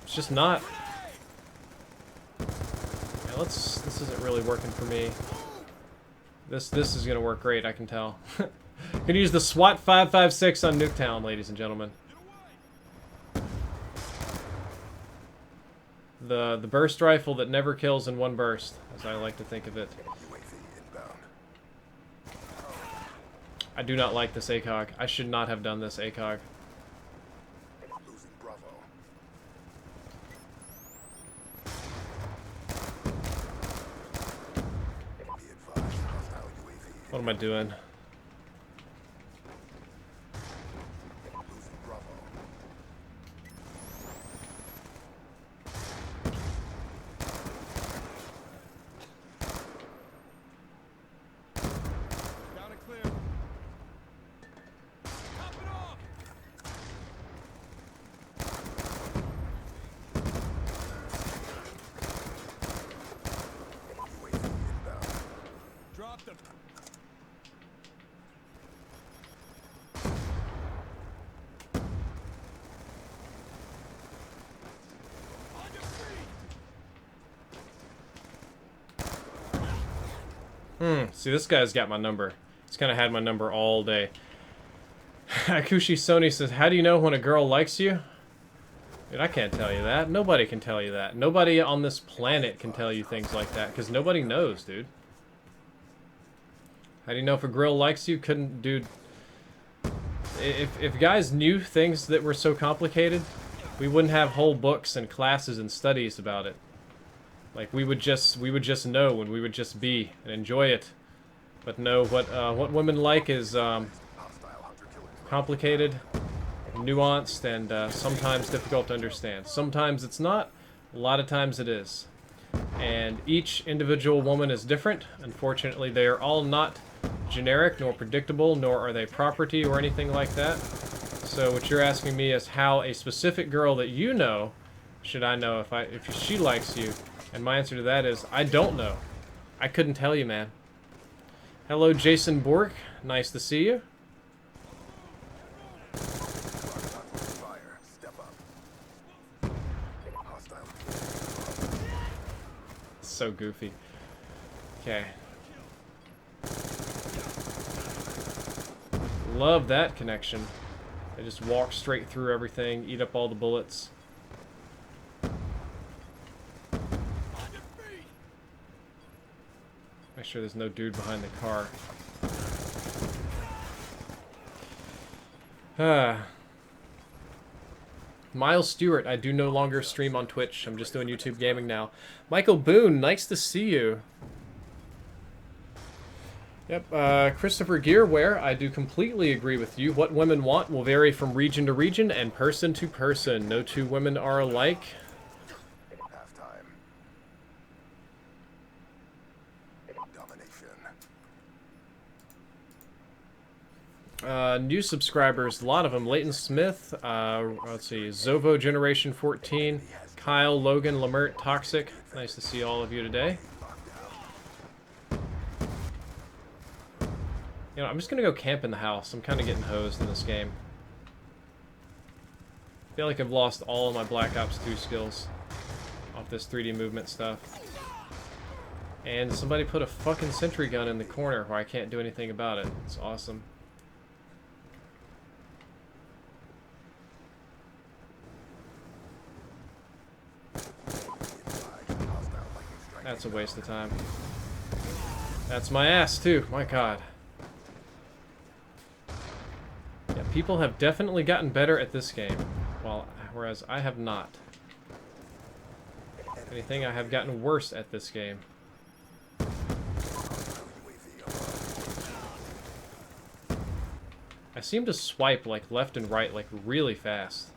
It's just not. Yeah, this isn't really working for me. This is gonna work great, I can tell. Gonna use the SWAT 556 on Nuketown, ladies and gentlemen. The burst rifle that never kills in one burst, as I like to think of it. I do not like this ACOG. I should not have done this ACOG. Losing Bravo. Be advised, hostile UAV. What am I doing? Losing Bravo. Got it clear. Top it off. UAV inbound. Drop them. On your feet. See, this guy's got my number. He's kind of had my number all day. Akushi Sony says, how do you know when a girl likes you? Dude, I can't tell you that. Nobody can tell you that. Nobody on this planet can tell you things like that, because nobody knows, dude. How do you know if a girl likes you? Couldn't, dude. If guys knew things that were so complicated, we wouldn't have whole books and classes and studies about it. Like, we would just know, and we would just be and enjoy it. But no, what women like is complicated, nuanced, and sometimes difficult to understand. Sometimes it's not. A lot of times it is. And each individual woman is different. Unfortunately, they are all not generic, nor predictable, nor are they property or anything like that. So what you're asking me is how a specific girl that you know should I know if she likes you. And my answer to that is, I don't know. I couldn't tell you, man. Hello, Jason Bork. Nice to see you. Fire. Step up. Hostile. So goofy. Okay. Love that connection. They just walk straight through everything, eat up all the bullets. Make sure there's no dude behind the car. Miles Stewart, I do no longer stream on Twitch. I'm just doing YouTube gaming now. Michael Boone, nice to see you. Yep, Christopher Gearware, I do completely agree with you. What women want will vary from region to region and person to person. No two women are alike. Halftime. Domination. New subscribers, a lot of them. Leighton Smith, let's see, Zovo Generation 14, Kyle, Logan, Lamert, Toxic. Nice to see all of you today. You know, I'm just gonna go camp in the house. I'm kind of getting hosed in this game. I feel like I've lost all of my Black Ops 2 skills off this 3D movement stuff. And somebody put a fucking sentry gun in the corner where I can't do anything about it. It's awesome. That's a waste of time. That's my ass, too. My god. Yeah, people have definitely gotten better at this game, whereas I have not. If anything, I have gotten worse at this game. I seem to swipe, like, left and right, like, really fast.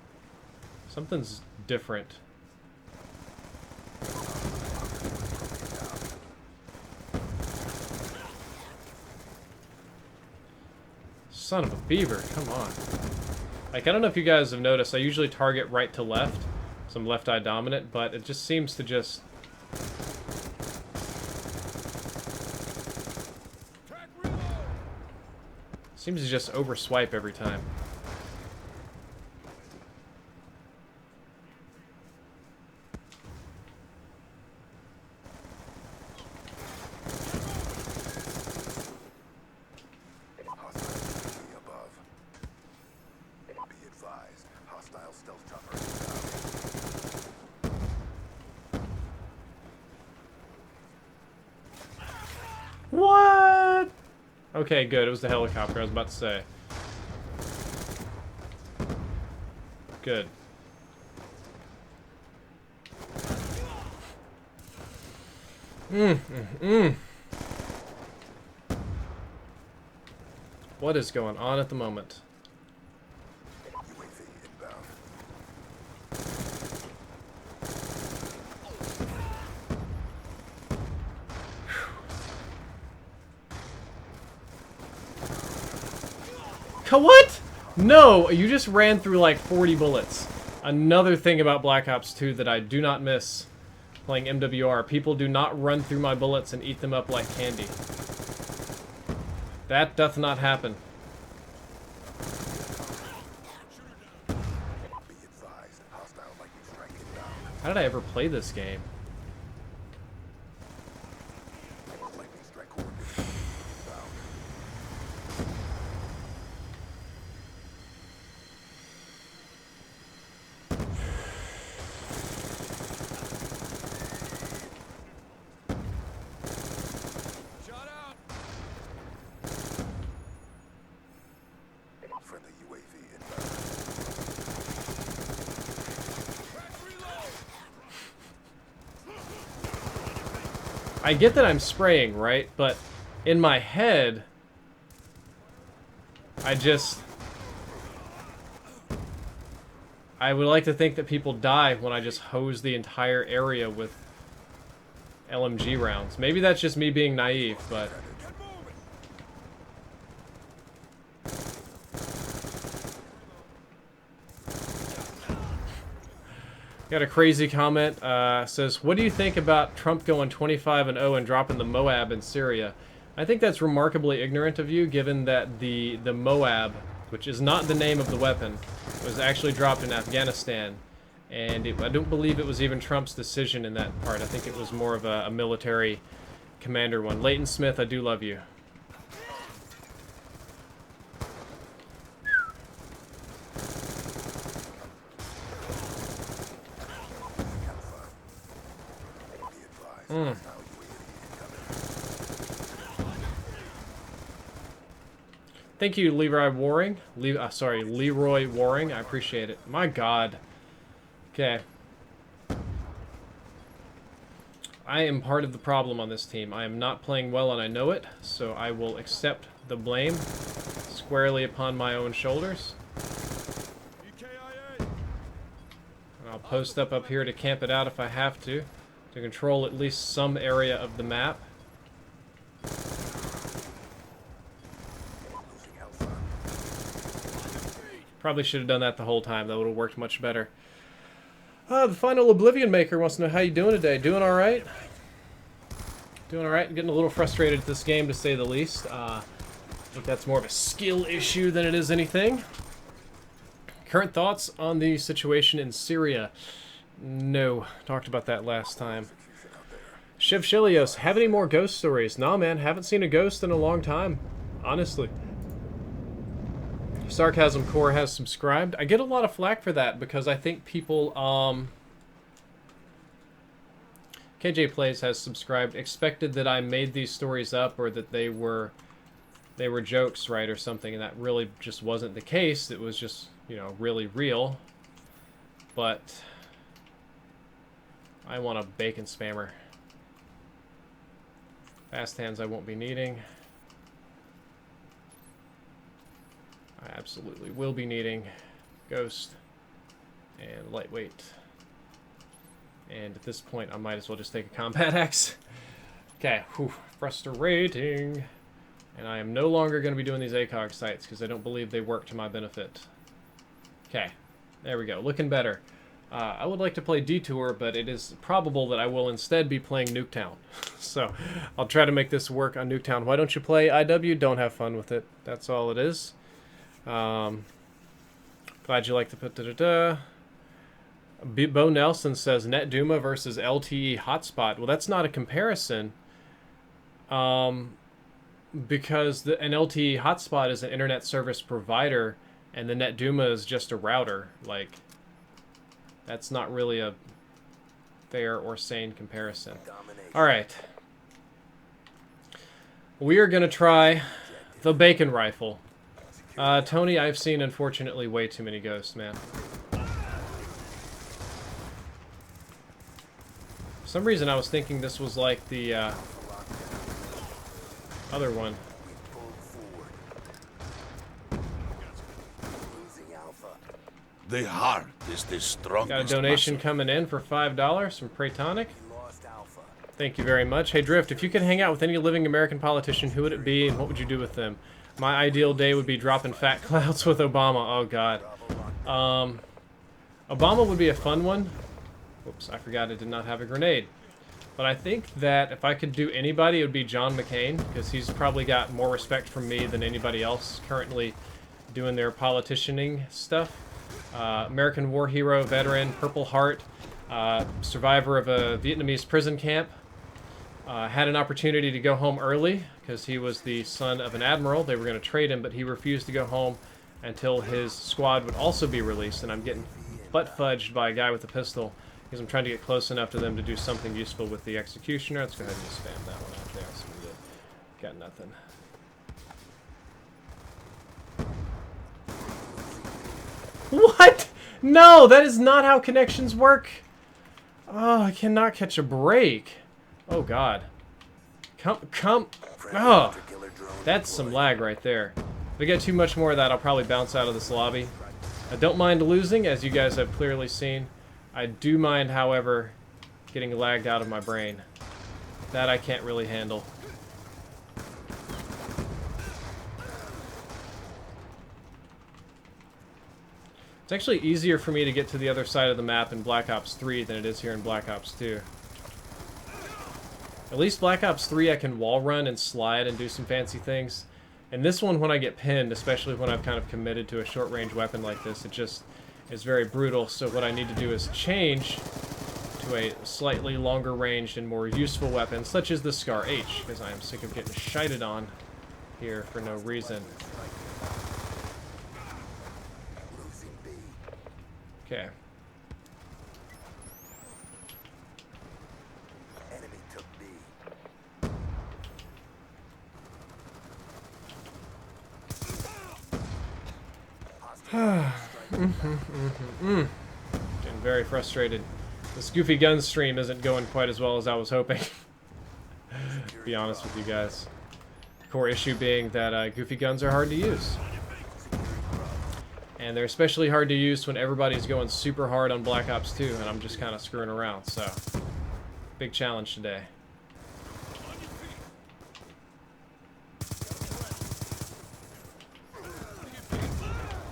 Something's different. Son of a beaver, come on. Like, I don't know if you guys have noticed, I usually target right to left, so I'm left eye dominant, but it just seems to just... seems to just overswipe every time. What? Okay, good. It was the helicopter, I was about to say. Good. What is going on at the moment? What? No, you just ran through like 40 bullets. Another thing about Black Ops 2 that I do not miss playing MWR. People do not run through my bullets and eat them up like candy. That doth not happen. How did I ever play this game? I get that I'm spraying, right? But in my head, I would like to think that people die when I just hose the entire area with LMG rounds. Maybe that's just me being naive, but... Got a crazy comment, says, what do you think about Trump going 25-0 and dropping the Moab in Syria? I think that's remarkably ignorant of you, given that the Moab, which is not the name of the weapon, was actually dropped in Afghanistan. And I don't believe it was even Trump's decision in that part. I think it was more of a military commander one. Leighton Smith, I do love you. Thank you, Leroy Waring. Leroy Waring. I appreciate it. My God. Okay. I am part of the problem on this team. I am not playing well and I know it, so I will accept the blame squarely upon my own shoulders. And I'll post up here to camp it out if I have to control at least some area of the map. Probably should have done that the whole time. That would have worked much better. The final Oblivion Maker wants to know how you doing today. Doing all right? Doing all right. Getting a little frustrated at this game, to say the least. I think that's more of a skill issue than it is anything. Current thoughts on the situation in Syria? No. Talked about that last time. Shiv Shilios, have any more ghost stories? Nah, man. Haven't seen a ghost in a long time. Honestly. Sarcasm Core has subscribed. I get a lot of flack for that because I think people, can't KJ Plays has subscribed. Expected that I made these stories up or that they were jokes, right, or something, and that really just wasn't the case. It was just, you know, really real. But I want a bacon spammer. Fast hands I won't be needing. I absolutely will be needing Ghost and lightweight. And at this point, I might as well just take a combat axe. Okay, whew, frustrating. And I am no longer going to be doing these ACOG sites because I don't believe they work to my benefit. Okay, there we go, looking better. I would like to play Detour, but it is probable that I will instead be playing Nuketown. So I'll try to make this work on Nuketown. Why don't you play IW? Don't have fun with it. That's all it is. Glad you like the da-da-da. Bo Nelson says Net Duma versus LTE hotspot. Well, that's not a comparison. Because an LTE hotspot is an internet service provider, and the Net Duma is just a router. Like, that's not really a fair or sane comparison. All right. We are going to try the bacon rifle. Tony, I've seen, unfortunately, way too many ghosts, man. For some reason, I was thinking this was like the other one. The heart is the strongest Got a donation muscle. coming in for $5 from Praytonic. Thank you very much. Hey, Drift, if you could hang out with any living American politician, who would it be and what would you do with them? My ideal day would be dropping fat clouds with Obama. Oh, God. Obama would be a fun one. Whoops, I forgot I did not have a grenade. But I think that if I could do anybody, it would be John McCain, because he's probably got more respect from me than anybody else currently doing their politicianing stuff. American war hero, veteran, Purple Heart, survivor of a Vietnamese prison camp. Had an opportunity to go home early because he was the son of an admiral. They were going to trade him, but he refused to go home until his squad would also be released. And I'm getting butt fudged by a guy with a pistol because I'm trying to get close enough to them to do something useful with the executioner. Let's go ahead and just spam that one out there. So we got nothing. What? No, that is not how connections work. Oh, I cannot catch a break. Oh, God. Come. Oh, that's some lag right there. If I get too much more of that, I'll probably bounce out of this lobby. I don't mind losing, as you guys have clearly seen. I do mind, however, getting lagged out of my brain. That I can't really handle. It's actually easier for me to get to the other side of the map in Black Ops 3 than it is here in Black Ops 2. At least Black Ops 3 I can wall run and slide and do some fancy things. And this one, when I get pinned, especially when I've kind of committed to a short-range weapon like this, it just is very brutal. So what I need to do is change to a slightly longer-ranged and more useful weapon, such as the Scar H, because I am sick of getting shited on here for no reason. Okay. Enemy took B. Getting very frustrated. This Goofy Gun stream isn't going quite as well as I was hoping. To be honest with you guys. Core issue being that Goofy Guns are hard to use. And they're especially hard to use when everybody's going super hard on Black Ops 2 and I'm just kind of screwing around, so big challenge today.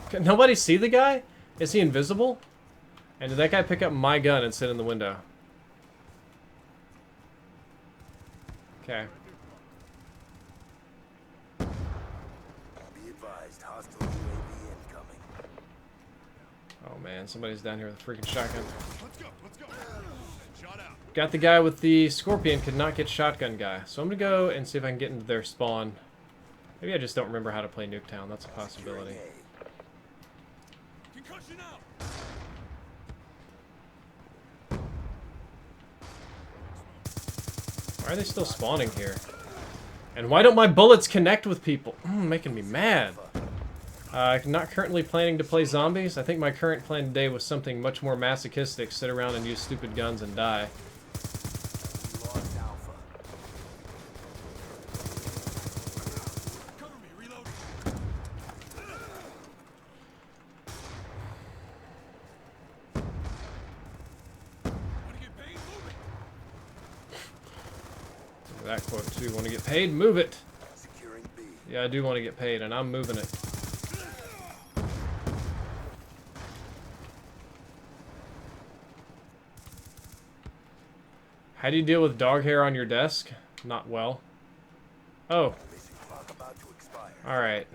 Can nobody see the guy? Is he invisible? And did that guy pick up my gun and sit in the window? Okay. Be advised, hostile UAV incoming. Oh man, somebody's down here with a freaking shotgun. Let's go. Shot out. Got the guy with the Scorpion, could not get shotgun guy. So I'm gonna go and see if I can get into their spawn. Maybe I just don't remember how to play Nuketown, that's a possibility. Concussion out. Why are they still spawning here? And why don't my bullets connect with people? Making me mad. Not currently planning to play zombies. I think my current plan today was something much more masochistic. Sit around and use stupid guns and die. We lost Alpha. Cover me, reload. Wanna get paid? Move it. That quote too. Want to get paid? Move it. Securing B. Yeah, I do want to get paid, and I'm moving it. How do you deal with dog hair on your desk? Not well. Oh, Mission clock about to expire. alright.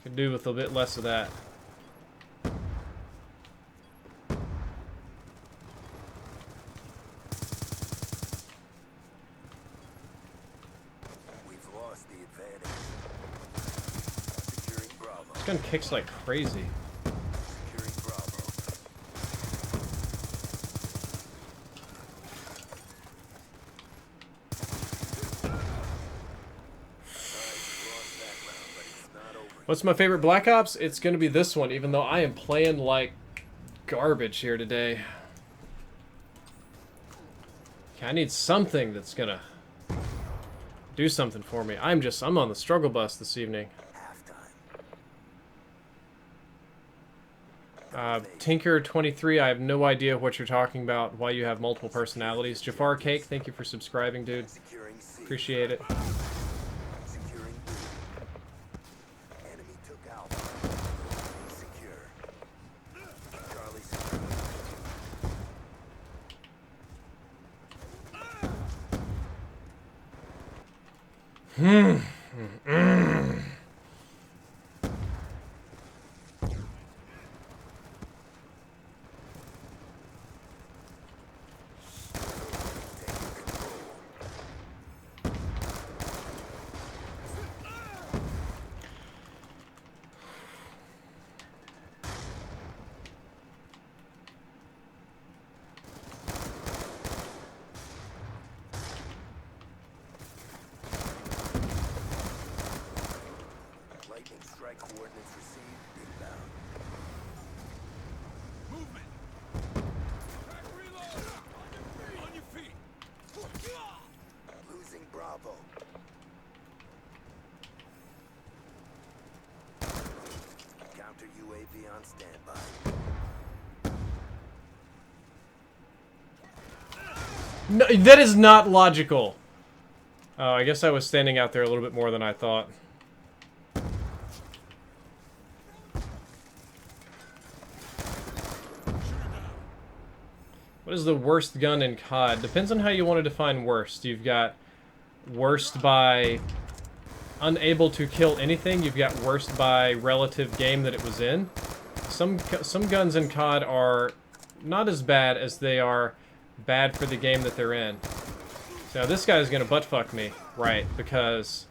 Could do with a bit less of that. We've lost the advantage. Securing Bravo. This gun kicks like crazy. Securing Bravo. What's my favorite Black Ops? It's gonna be this one, even though I am playing like garbage here today. Okay, I need something that's gonna do something for me. I'm on the struggle bus this evening. Tinker23, I have no idea what you're talking about, why you have multiple personalities. Jafar Cake, thank you for subscribing, dude. Securing C. Appreciate it. Securing B. Enemy took Alpha. Secure. Charlie secure. Lightning strike coordinates received. Inbound. Movement. Back reload. On your feet. Losing Bravo. Counter UAV on standby. No, that is not logical. Oh, I guess I was standing out there a little bit more than I thought. What is the worst gun in COD? Depends on how you want to define worst. You've got worst by unable to kill anything. You've got worst by relative game that it was in. Some guns in COD are not as bad as they are bad for the game that they're in. So this guy's gonna buttfuck me, right? Because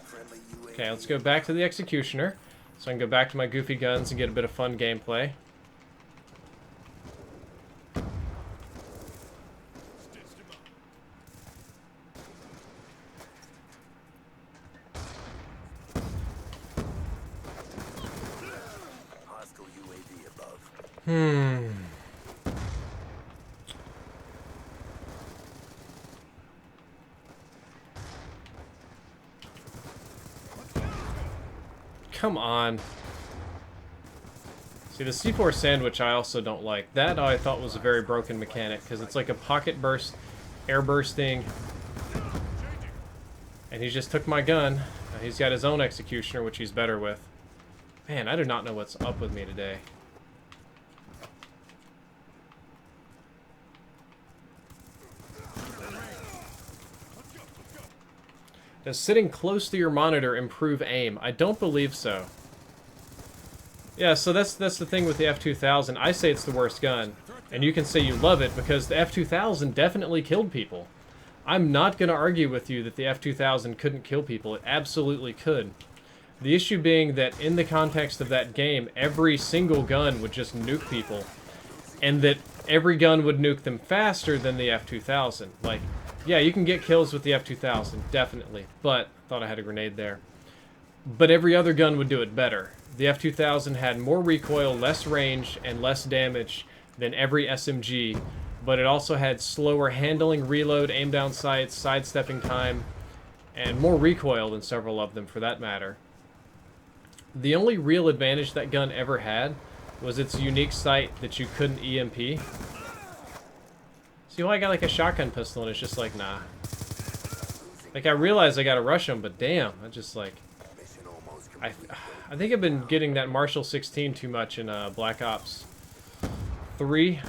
Friendly UAV. okay, let's go back to the Executioner, so I can go back to my goofy guns and get a bit of fun gameplay. Stitched him up. Hostile UAV above. Come on. See, the C4 sandwich I also don't like. That I thought was a very broken mechanic, because it's like a pocket burst, air bursting, and he just took my gun. He's got his own Executioner, which he's better with. Man, I do not know what's up with me today. Does sitting close to your monitor improve aim? I don't believe so. Yeah, so that's the thing with the F2000. I say it's the worst gun, and you can say you love it because the F2000 definitely killed people. I'm not going to argue with you that the F2000 couldn't kill people. It absolutely could. The issue being that in the context of that game, every single gun would just nuke people. And that every gun would nuke them faster than the F-2000. Like, yeah, you can get kills with the F-2000, definitely. But, thought I had a grenade there. But every other gun would do it better. The F-2000 had more recoil, less range, and less damage than every SMG. But it also had slower handling, reload, aim down sights, sidestepping time, and more recoil than several of them for that matter. The only real advantage that gun ever had was its unique sight that you couldn't EMP. See why I got like a shotgun pistol and it's just like, nah. Like I realize I gotta rush them, but damn, I just like... I think I've been getting that Marshall 16 too much in Black Ops 3.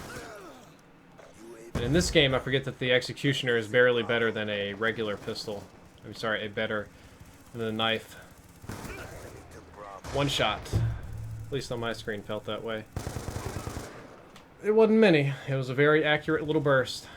And in this game, I forget that the Executioner is barely better than a regular pistol. I'm sorry, better than a knife. One shot. At least on my screen felt that way. It wasn't many. It was a very accurate little burst.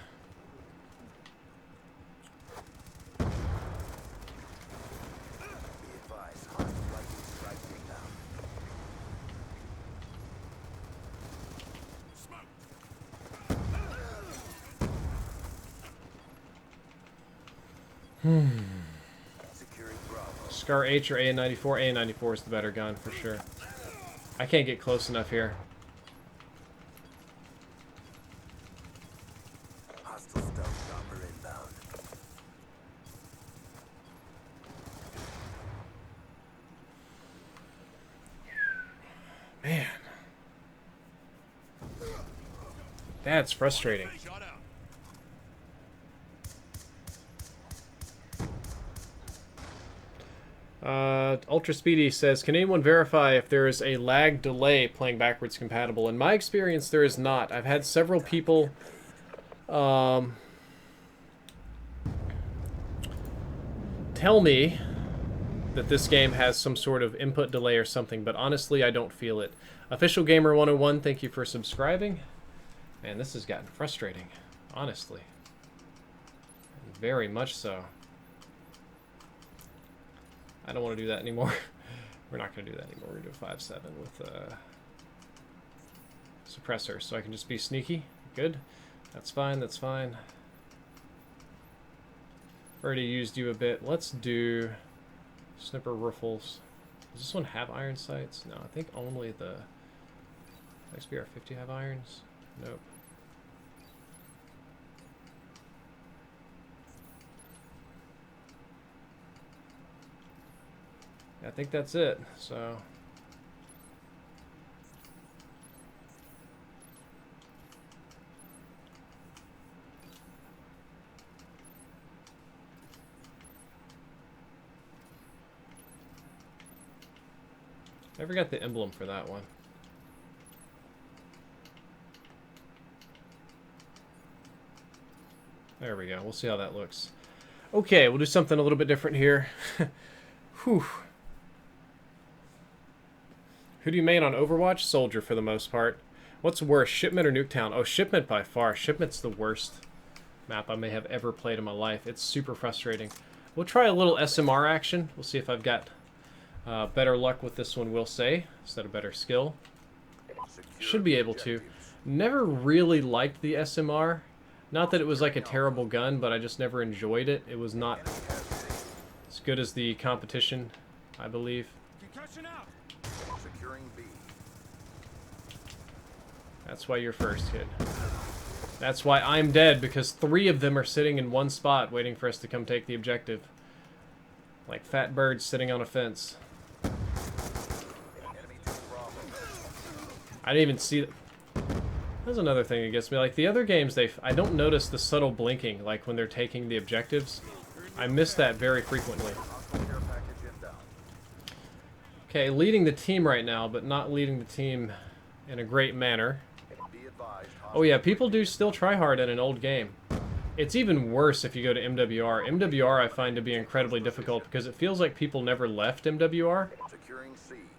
Scar H or A94? A94 is the better gun, for sure. I can't get close enough here. Hostile stealth bomber inbound. Man. That's frustrating. Shot out. Ultra Speedy says, can anyone verify if there is a lag delay playing backwards compatible? In my experience, there is not. I've had several people tell me that this game has some sort of input delay or something, but honestly, I don't feel it. Official Gamer 101, thank you for subscribing. Man, this has gotten frustrating, honestly. Very much so. I don't want to do that anymore. We're not going to do that anymore. We're going to do a 5-7 with suppressor, so I can just be sneaky. Good. That's fine, that's fine. Already used you a bit. Let's do snipper riffles. Does this one have iron sights? No, I think only the XBR-50 have irons. Nope. I think that's it, so... Never got the emblem for that one. There we go. We'll see how that looks. Okay, we'll do something a little bit different here. Whew. Who do you main on Overwatch? Soldier for the most part. What's worse, Shipment or Nuketown? Oh, Shipment by far. Shipment's the worst map I may have ever played in my life. It's super frustrating. We'll try a little SMR action. We'll see if I've got better luck with this one, we'll say, instead of better skill. Should be able to. Never really liked the SMR. Not that it was like a terrible gun, but I just never enjoyed it. It was not as good as the competition, I believe. Concussion out. Securing B. That's why you're first, kid. That's why I'm dead, because 3 of them are sitting in one spot waiting for us to come take the objective. Like fat birds sitting on a fence. I didn't even see... That's another thing that gets me. Like, the other games, I don't notice the subtle blinking, like when they're taking the objectives. I miss that very frequently. Okay, leading the team right now, but not leading the team in a great manner. Oh yeah, people do still try hard in an old game. It's even worse if you go to MWR. MWR I find to be incredibly difficult because it feels like people never left MWR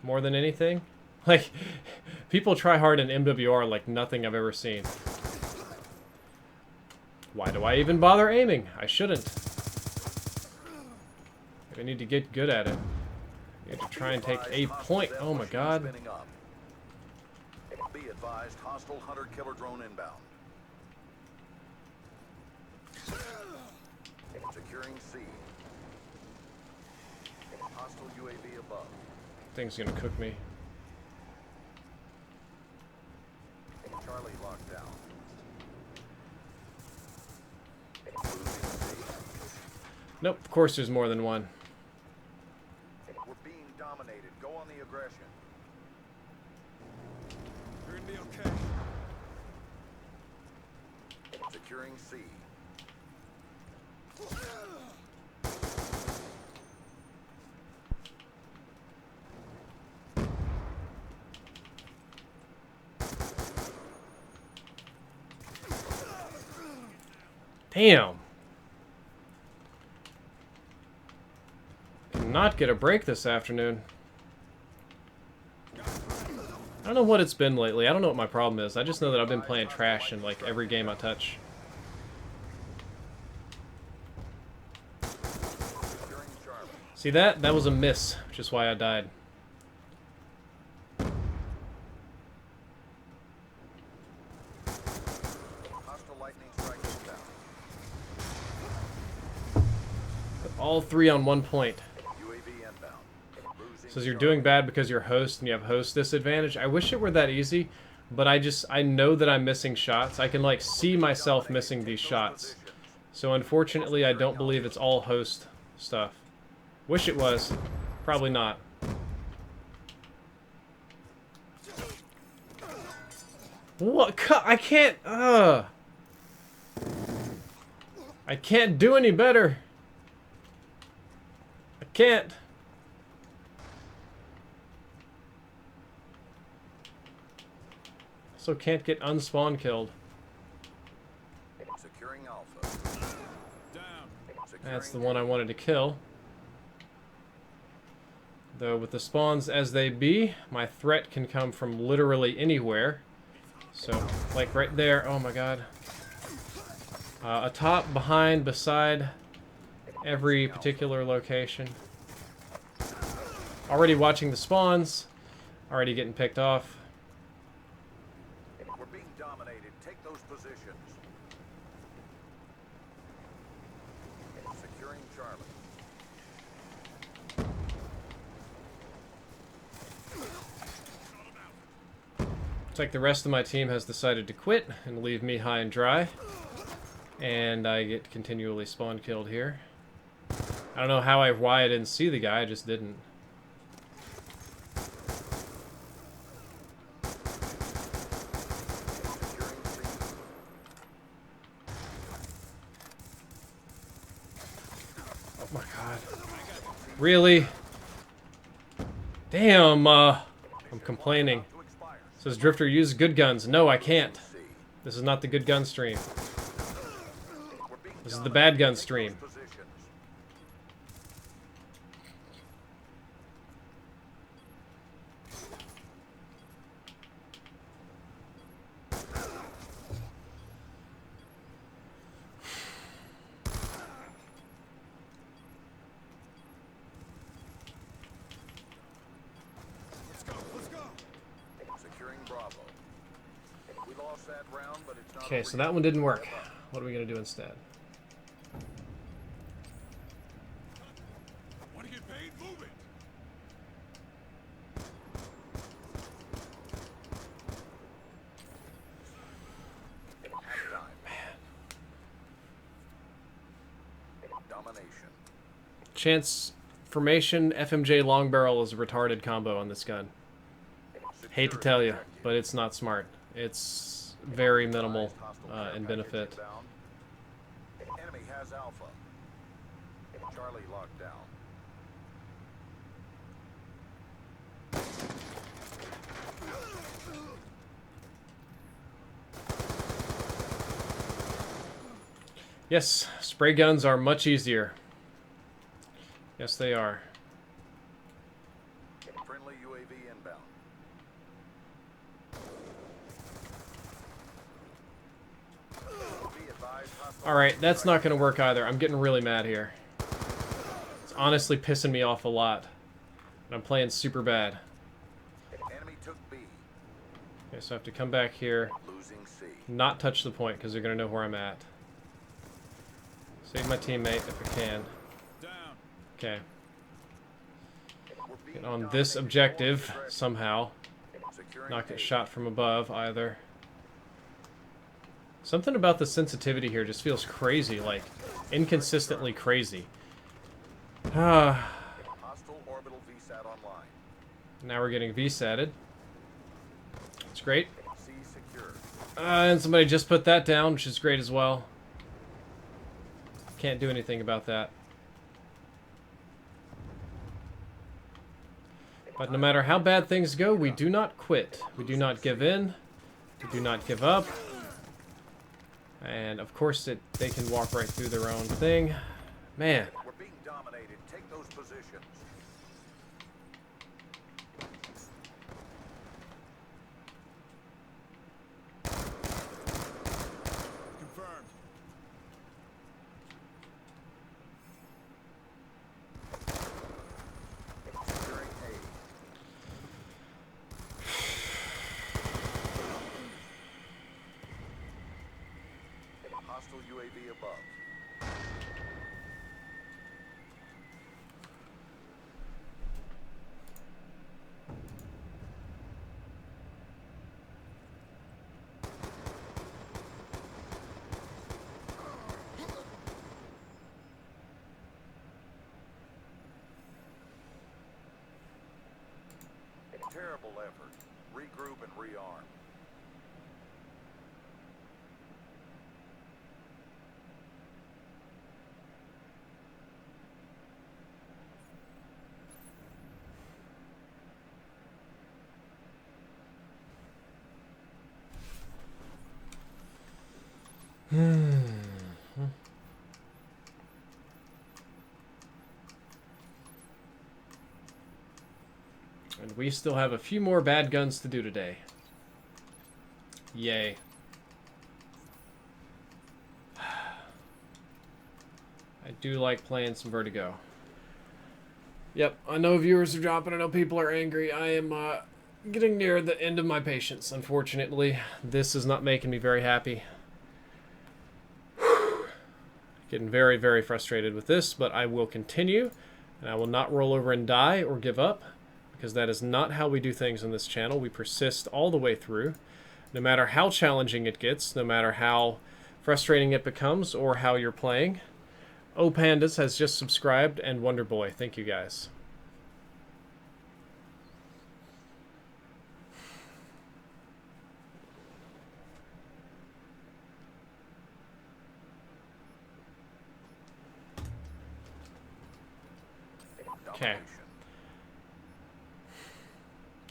more than anything. Like, people try hard in MWR like nothing I've ever seen. Why do I even bother aiming? I shouldn't. I need to get good at it. We have to try and take a point. Oh my god. Be advised, hostile hunter-killer drone inbound. Securing C. Hostile UAV above. Thing's gonna cook me. Charlie locked down. Nope, of course there's more than one. We're being dominated. Go on the aggression. You're gonna be okay. Securing C. Damn. Cannot get a break this afternoon. I don't know what it's been lately. I don't know what my problem is. I just know that I've been playing trash in like every game I touch. Securing Charlie. See that? That was a miss, which is why I died. Hostile lightning strike inbound. All three on 1 point. UAV inbound. Losing Says you're Charlie. doing bad because you're host and you have host disadvantage. I wish it were that easy, but I know that I'm missing shots. I can like see myself missing these shots. So unfortunately, I don't believe it's all host stuff. Wish it was. Probably not. What? I can't. I can't do any better. I can't. Also can't get unspawn killed. Securing Alpha. Down. That's the Securing one I wanted to kill. Though with the spawns as they be, my threat can come from literally anywhere. So, like right there, oh my god. Atop, behind, beside, every particular location. Already watching the spawns, already getting picked off. We're being dominated. Take those positions. Securing Charlie. Looks like the rest of my team has decided to quit and leave me high and dry. And I get continually spawn killed here. I don't know why I didn't see the guy, I just didn't. Securing C. Oh my god. Really? Damn, I'm complaining. To expire. Says Drifter, use good guns. No, I can't. C. This is not the good gun stream. We're being This is the bad gun dominated. Take stream. those positions. Let's go. Let's go. Securing Bravo. We lost that round, but it's not Okay, over so yet. that one didn't work. What are we gonna do instead? Want to get paid? Move it. Domination. Chance formation, FMJ long barrel is a retarded combo on this gun. Hate to tell you, but it's not smart. It's very minimal in benefit. Enemy has Alpha. Charlie locked down. Yes, spray guns are much easier. Yes, they are. Friendly UAV inbound. Be advised, hostile Alright, that's not going to work either. I'm getting really mad here. It's honestly pissing me off a lot. And I'm playing super bad. Enemy took B. Okay, so I have to come back here, Losing C. not touch the point because they're going to know where I'm at. Save my teammate if I can. Down. Okay. We're being Get on dominated this more objective aggressive. somehow. Securing Not get A. shot from above either. Something about the sensitivity here just feels crazy, like inconsistently crazy. Hostile orbital VSAT online. Now we're getting VSATted. It's great. C secure. And somebody just put that down, which is great as well. Can't do anything about that. But no matter how bad things go, we do not quit. We do not give in. We do not give up. And of course, they can walk right through their own thing. Man. We're being dominated. Take those positions. Confirmed. Securing A. Hostile UAV above. Terrible effort. Regroup and rearm. And we still have a few more bad guns to do today. Yay. I do like playing some Vertigo. Yep, I know viewers are dropping. I know people are angry. I am getting near the end of my patience, unfortunately. This is not making me very happy. Getting very, very frustrated with this, but I will continue. And I will not roll over and die or give up, because that is not how we do things on this channel. We persist all the way through, no matter how challenging it gets, no matter how frustrating it becomes, or how you're playing. O Pandas has just subscribed, and Wonder Boy, thank you guys. Okay.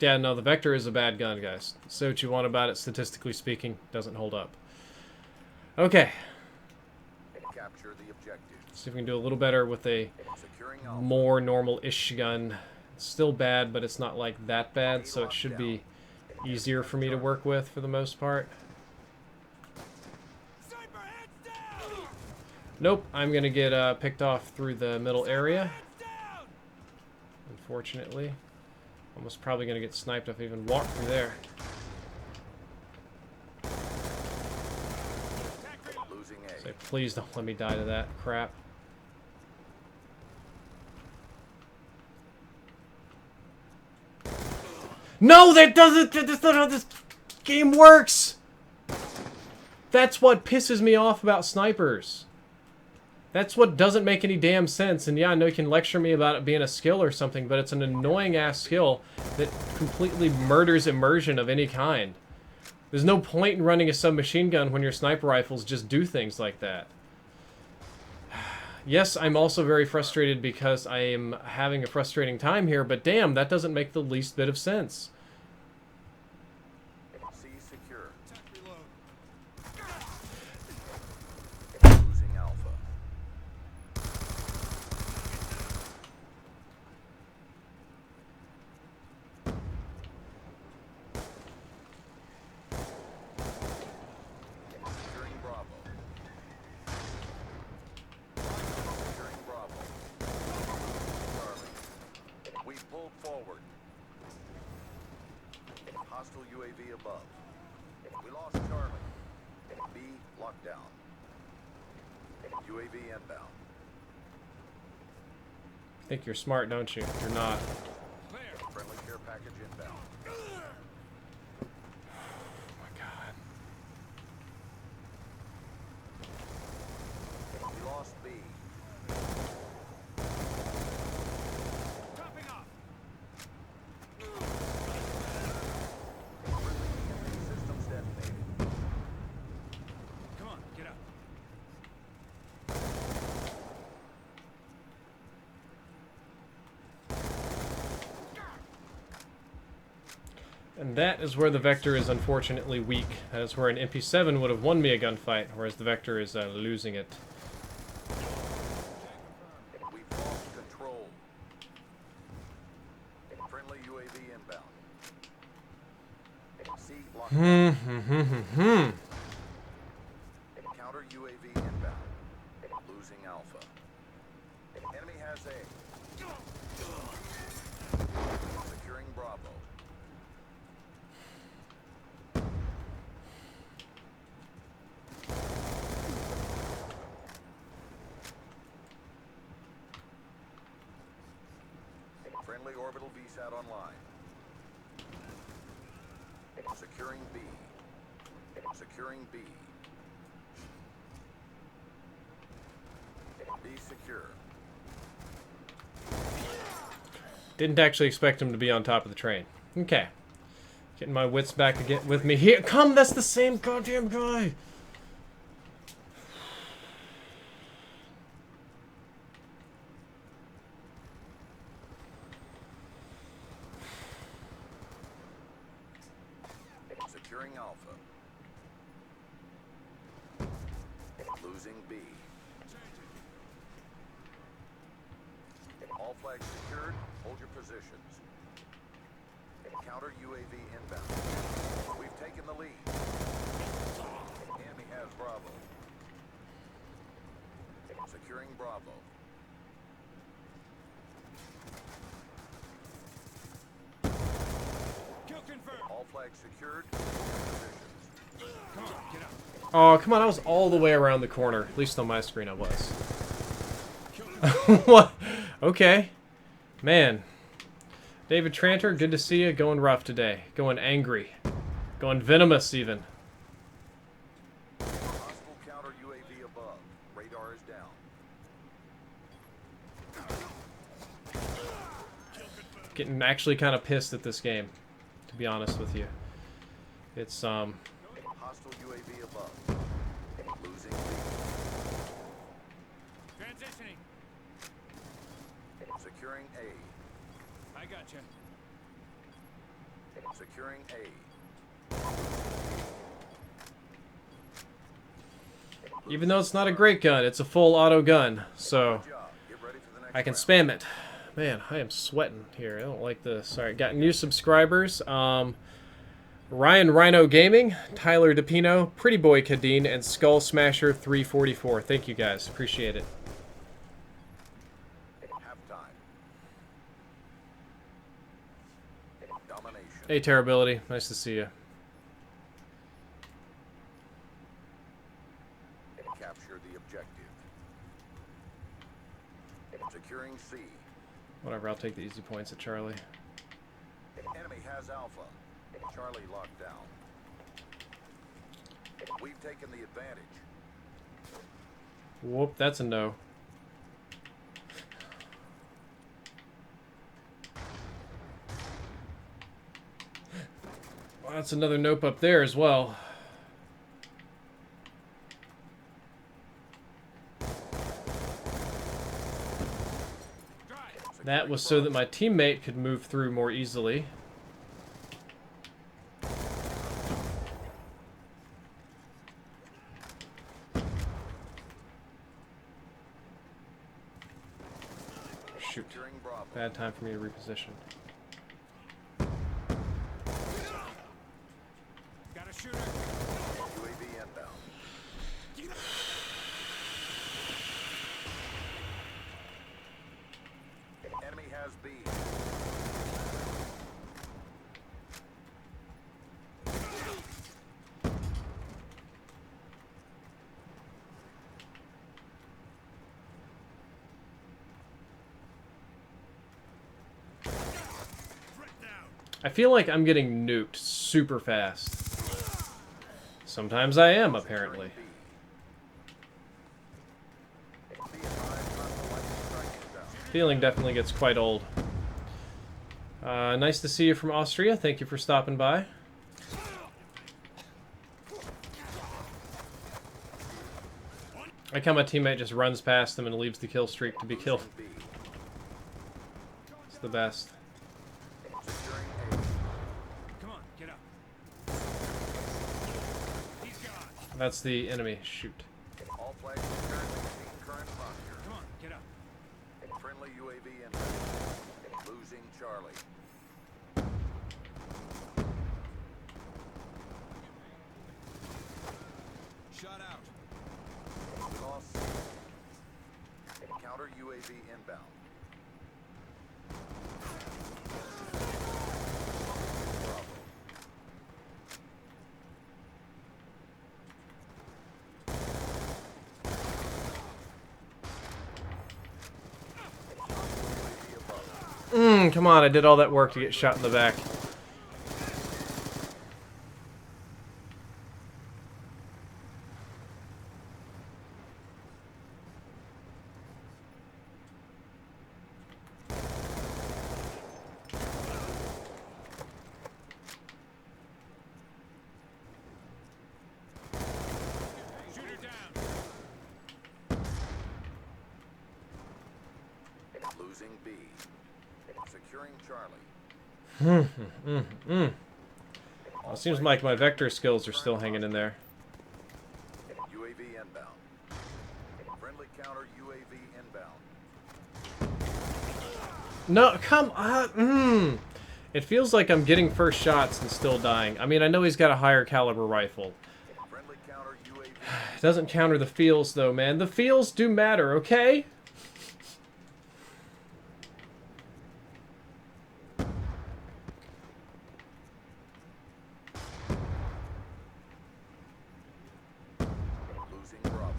Yeah, no, the Vector is a bad gun, guys. Say what you want about it, statistically speaking, doesn't hold up. Okay. Capture the objective. See if we can do a little better with a Securing Alpha. more normal-ish gun. It's still bad, but it's not like that bad, so it should be easier for me to work with for the most part. Sniper, heads down! Nope, I'm gonna get picked off through the middle area, Heads down! unfortunately. Almost probably gonna get sniped if I even walk through there. Losing A. Say, please don't let me die to that crap. No, that doesn't. That's not how this game works. That's what pisses me off about snipers. That's what doesn't make any damn sense. And yeah, I know you can lecture me about it being a skill or something, but it's an annoying ass skill that completely murders immersion of any kind. There's no point in running a submachine gun when your sniper rifles just do things like that. Yes, I'm also very frustrated because I am having a frustrating time here, but damn, that doesn't make the least bit of sense. C secure. Attack reload. Losing Alpha. Securing Bravo. Securing Bravo. Charlie. We pulled forward. forward. Hostile UAV above. We lost Charlie. B locked down. UAV inbound. Think you're smart, don't you? You're not. Friendly care package inbound. Oh my god. We lost B. Dropping off. Systems detonated. Come on, get up. And that is where the Vector is unfortunately weak. That is where an MP7 would have won me a gunfight, whereas the Vector is losing it. We've lost control. Friendly UAV inbound. C locked down. Counter UAV inbound. Losing Alpha. Enemy has A. Securing Bravo. Friendly orbital VSAT online. Securing B. Securing B. B secure. Didn't actually expect him to be on top of the train. Okay. Getting my wits back again with me here. Come, that's the same goddamn guy! Securing Alpha. Losing B. All flags secured. Hold your positions. Counter UAV inbound. We've taken the lead. Enemy has Bravo. Securing Bravo. Kill confirmed. All flags secured. Positions. Come on, get up. Oh, come on, I was all the way around the corner. At least on my screen I was. Kill confirmed. What? Okay. Man. David Tranter, good to see you. Going rough today. Going angry. Going venomous, even. Hostile counter UAV above. Radar is down. Getting actually kind of pissed at this game, to be honest with you. It's, Hostile UAV above. Losing B. Transitioning. Securing A. I got you. Securing A. even though it's not a great gun, it's a full auto gun, so Good job. Get ready for the next I can round. spam it. Man, I am sweating here. I don't like this. All right, got new subscribers. Ryan Rhino Gaming, Tyler DePino, Pretty Boy Kadeen, and Skull Smasher 344. Thank you guys. Appreciate it. Halftime. Domination. Hey, Terribility. Nice to see you. Capture the objective. Securing C. Whatever, I'll take the easy points at Charlie. Enemy has Alpha. Charlie locked down. We've taken the advantage. Whoop, that's a no. Well, that's another nope up there as well. That was so that my teammate could move through more easily. Shoot. Securing Bravo. Bad time for me to reposition. Got a shooter. UAV inbound. Enemy has B. I feel like I'm getting nuked super fast. Sometimes I am, apparently. Feeling definitely gets quite old. Nice to see you from Austria. Thank you for stopping by. I like how my teammate just runs past them and leaves the kill streak to be killed. It's the best. Come on, get up. He's gone. That's the enemy. Shoot. All flags returned to scene current posture. Come on, get up. Friendly UAV inbound. Losing Charlie. Shot out. Lost. Counter UAV inbound. Bravo. UAV above. Come on, I did all that work to get shot in the back. Shooter down. Losing B. Securing Charlie. Well, it seems like my vector skills are still hanging in there. UAV inbound. Friendly counter UAV inbound. No, come on. It feels like I'm getting first shots and still dying. I mean, I know he's got a higher caliber rifle. Friendly counter UAV. It doesn't counter the feels, though, man. The feels do matter, okay? Losing Bravo.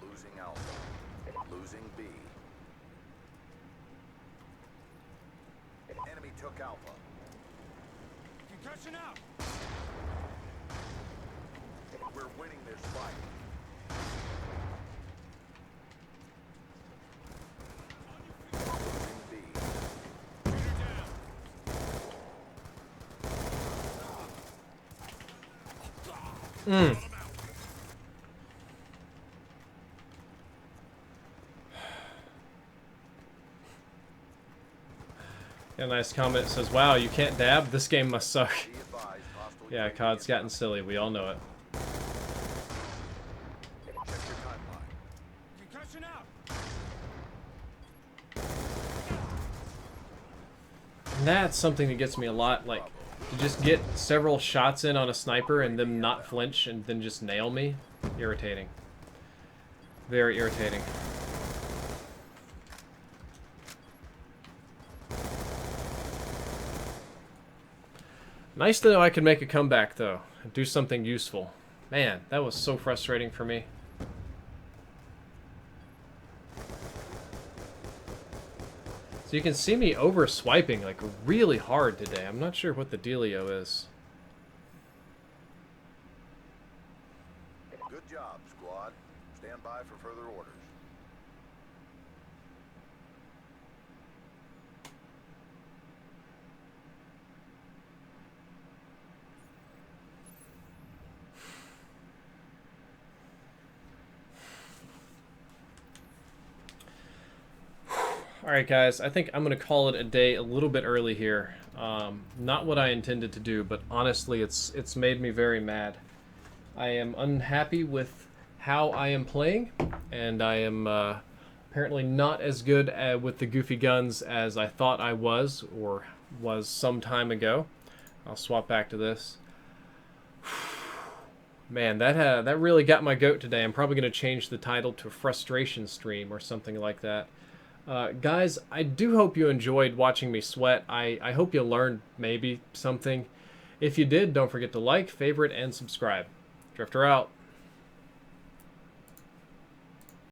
Losing Alpha. Losing B. Enemy took Alpha. Concussion out. We're winning this fight. Losing B. Shooter down. A nice comment says, "Wow, you can't dab? This game must suck." Be advised, hostile Yeah, UAV COD's gotten inbound. silly. We all know it. Check your timeline. Concussion out. And that's something that gets me a lot, like, to just get several shots in on a sniper and them not flinch and then just nail me. Irritating. Very irritating. Nice to know I can make a comeback, though, and do something useful. Man, that was so frustrating for me. So you can see me over swiping like really hard today. I'm not sure what the dealio is. Good job, squad. Stand by for further orders. Alright guys, I think I'm going to call it a day a little bit early here. Not what I intended to do, but honestly it's made me very mad. I am unhappy with how I am playing, and I am apparently not as good with the goofy guns as I thought I was, or was some time ago. I'll swap back to this. Man, that really got my goat today. I'm probably going to change the title to Frustration Stream or something like that. Guys, I do hope you enjoyed watching me sweat. I hope you learned maybe something. If you did, don't forget to like, favorite, and subscribe. Drifter out.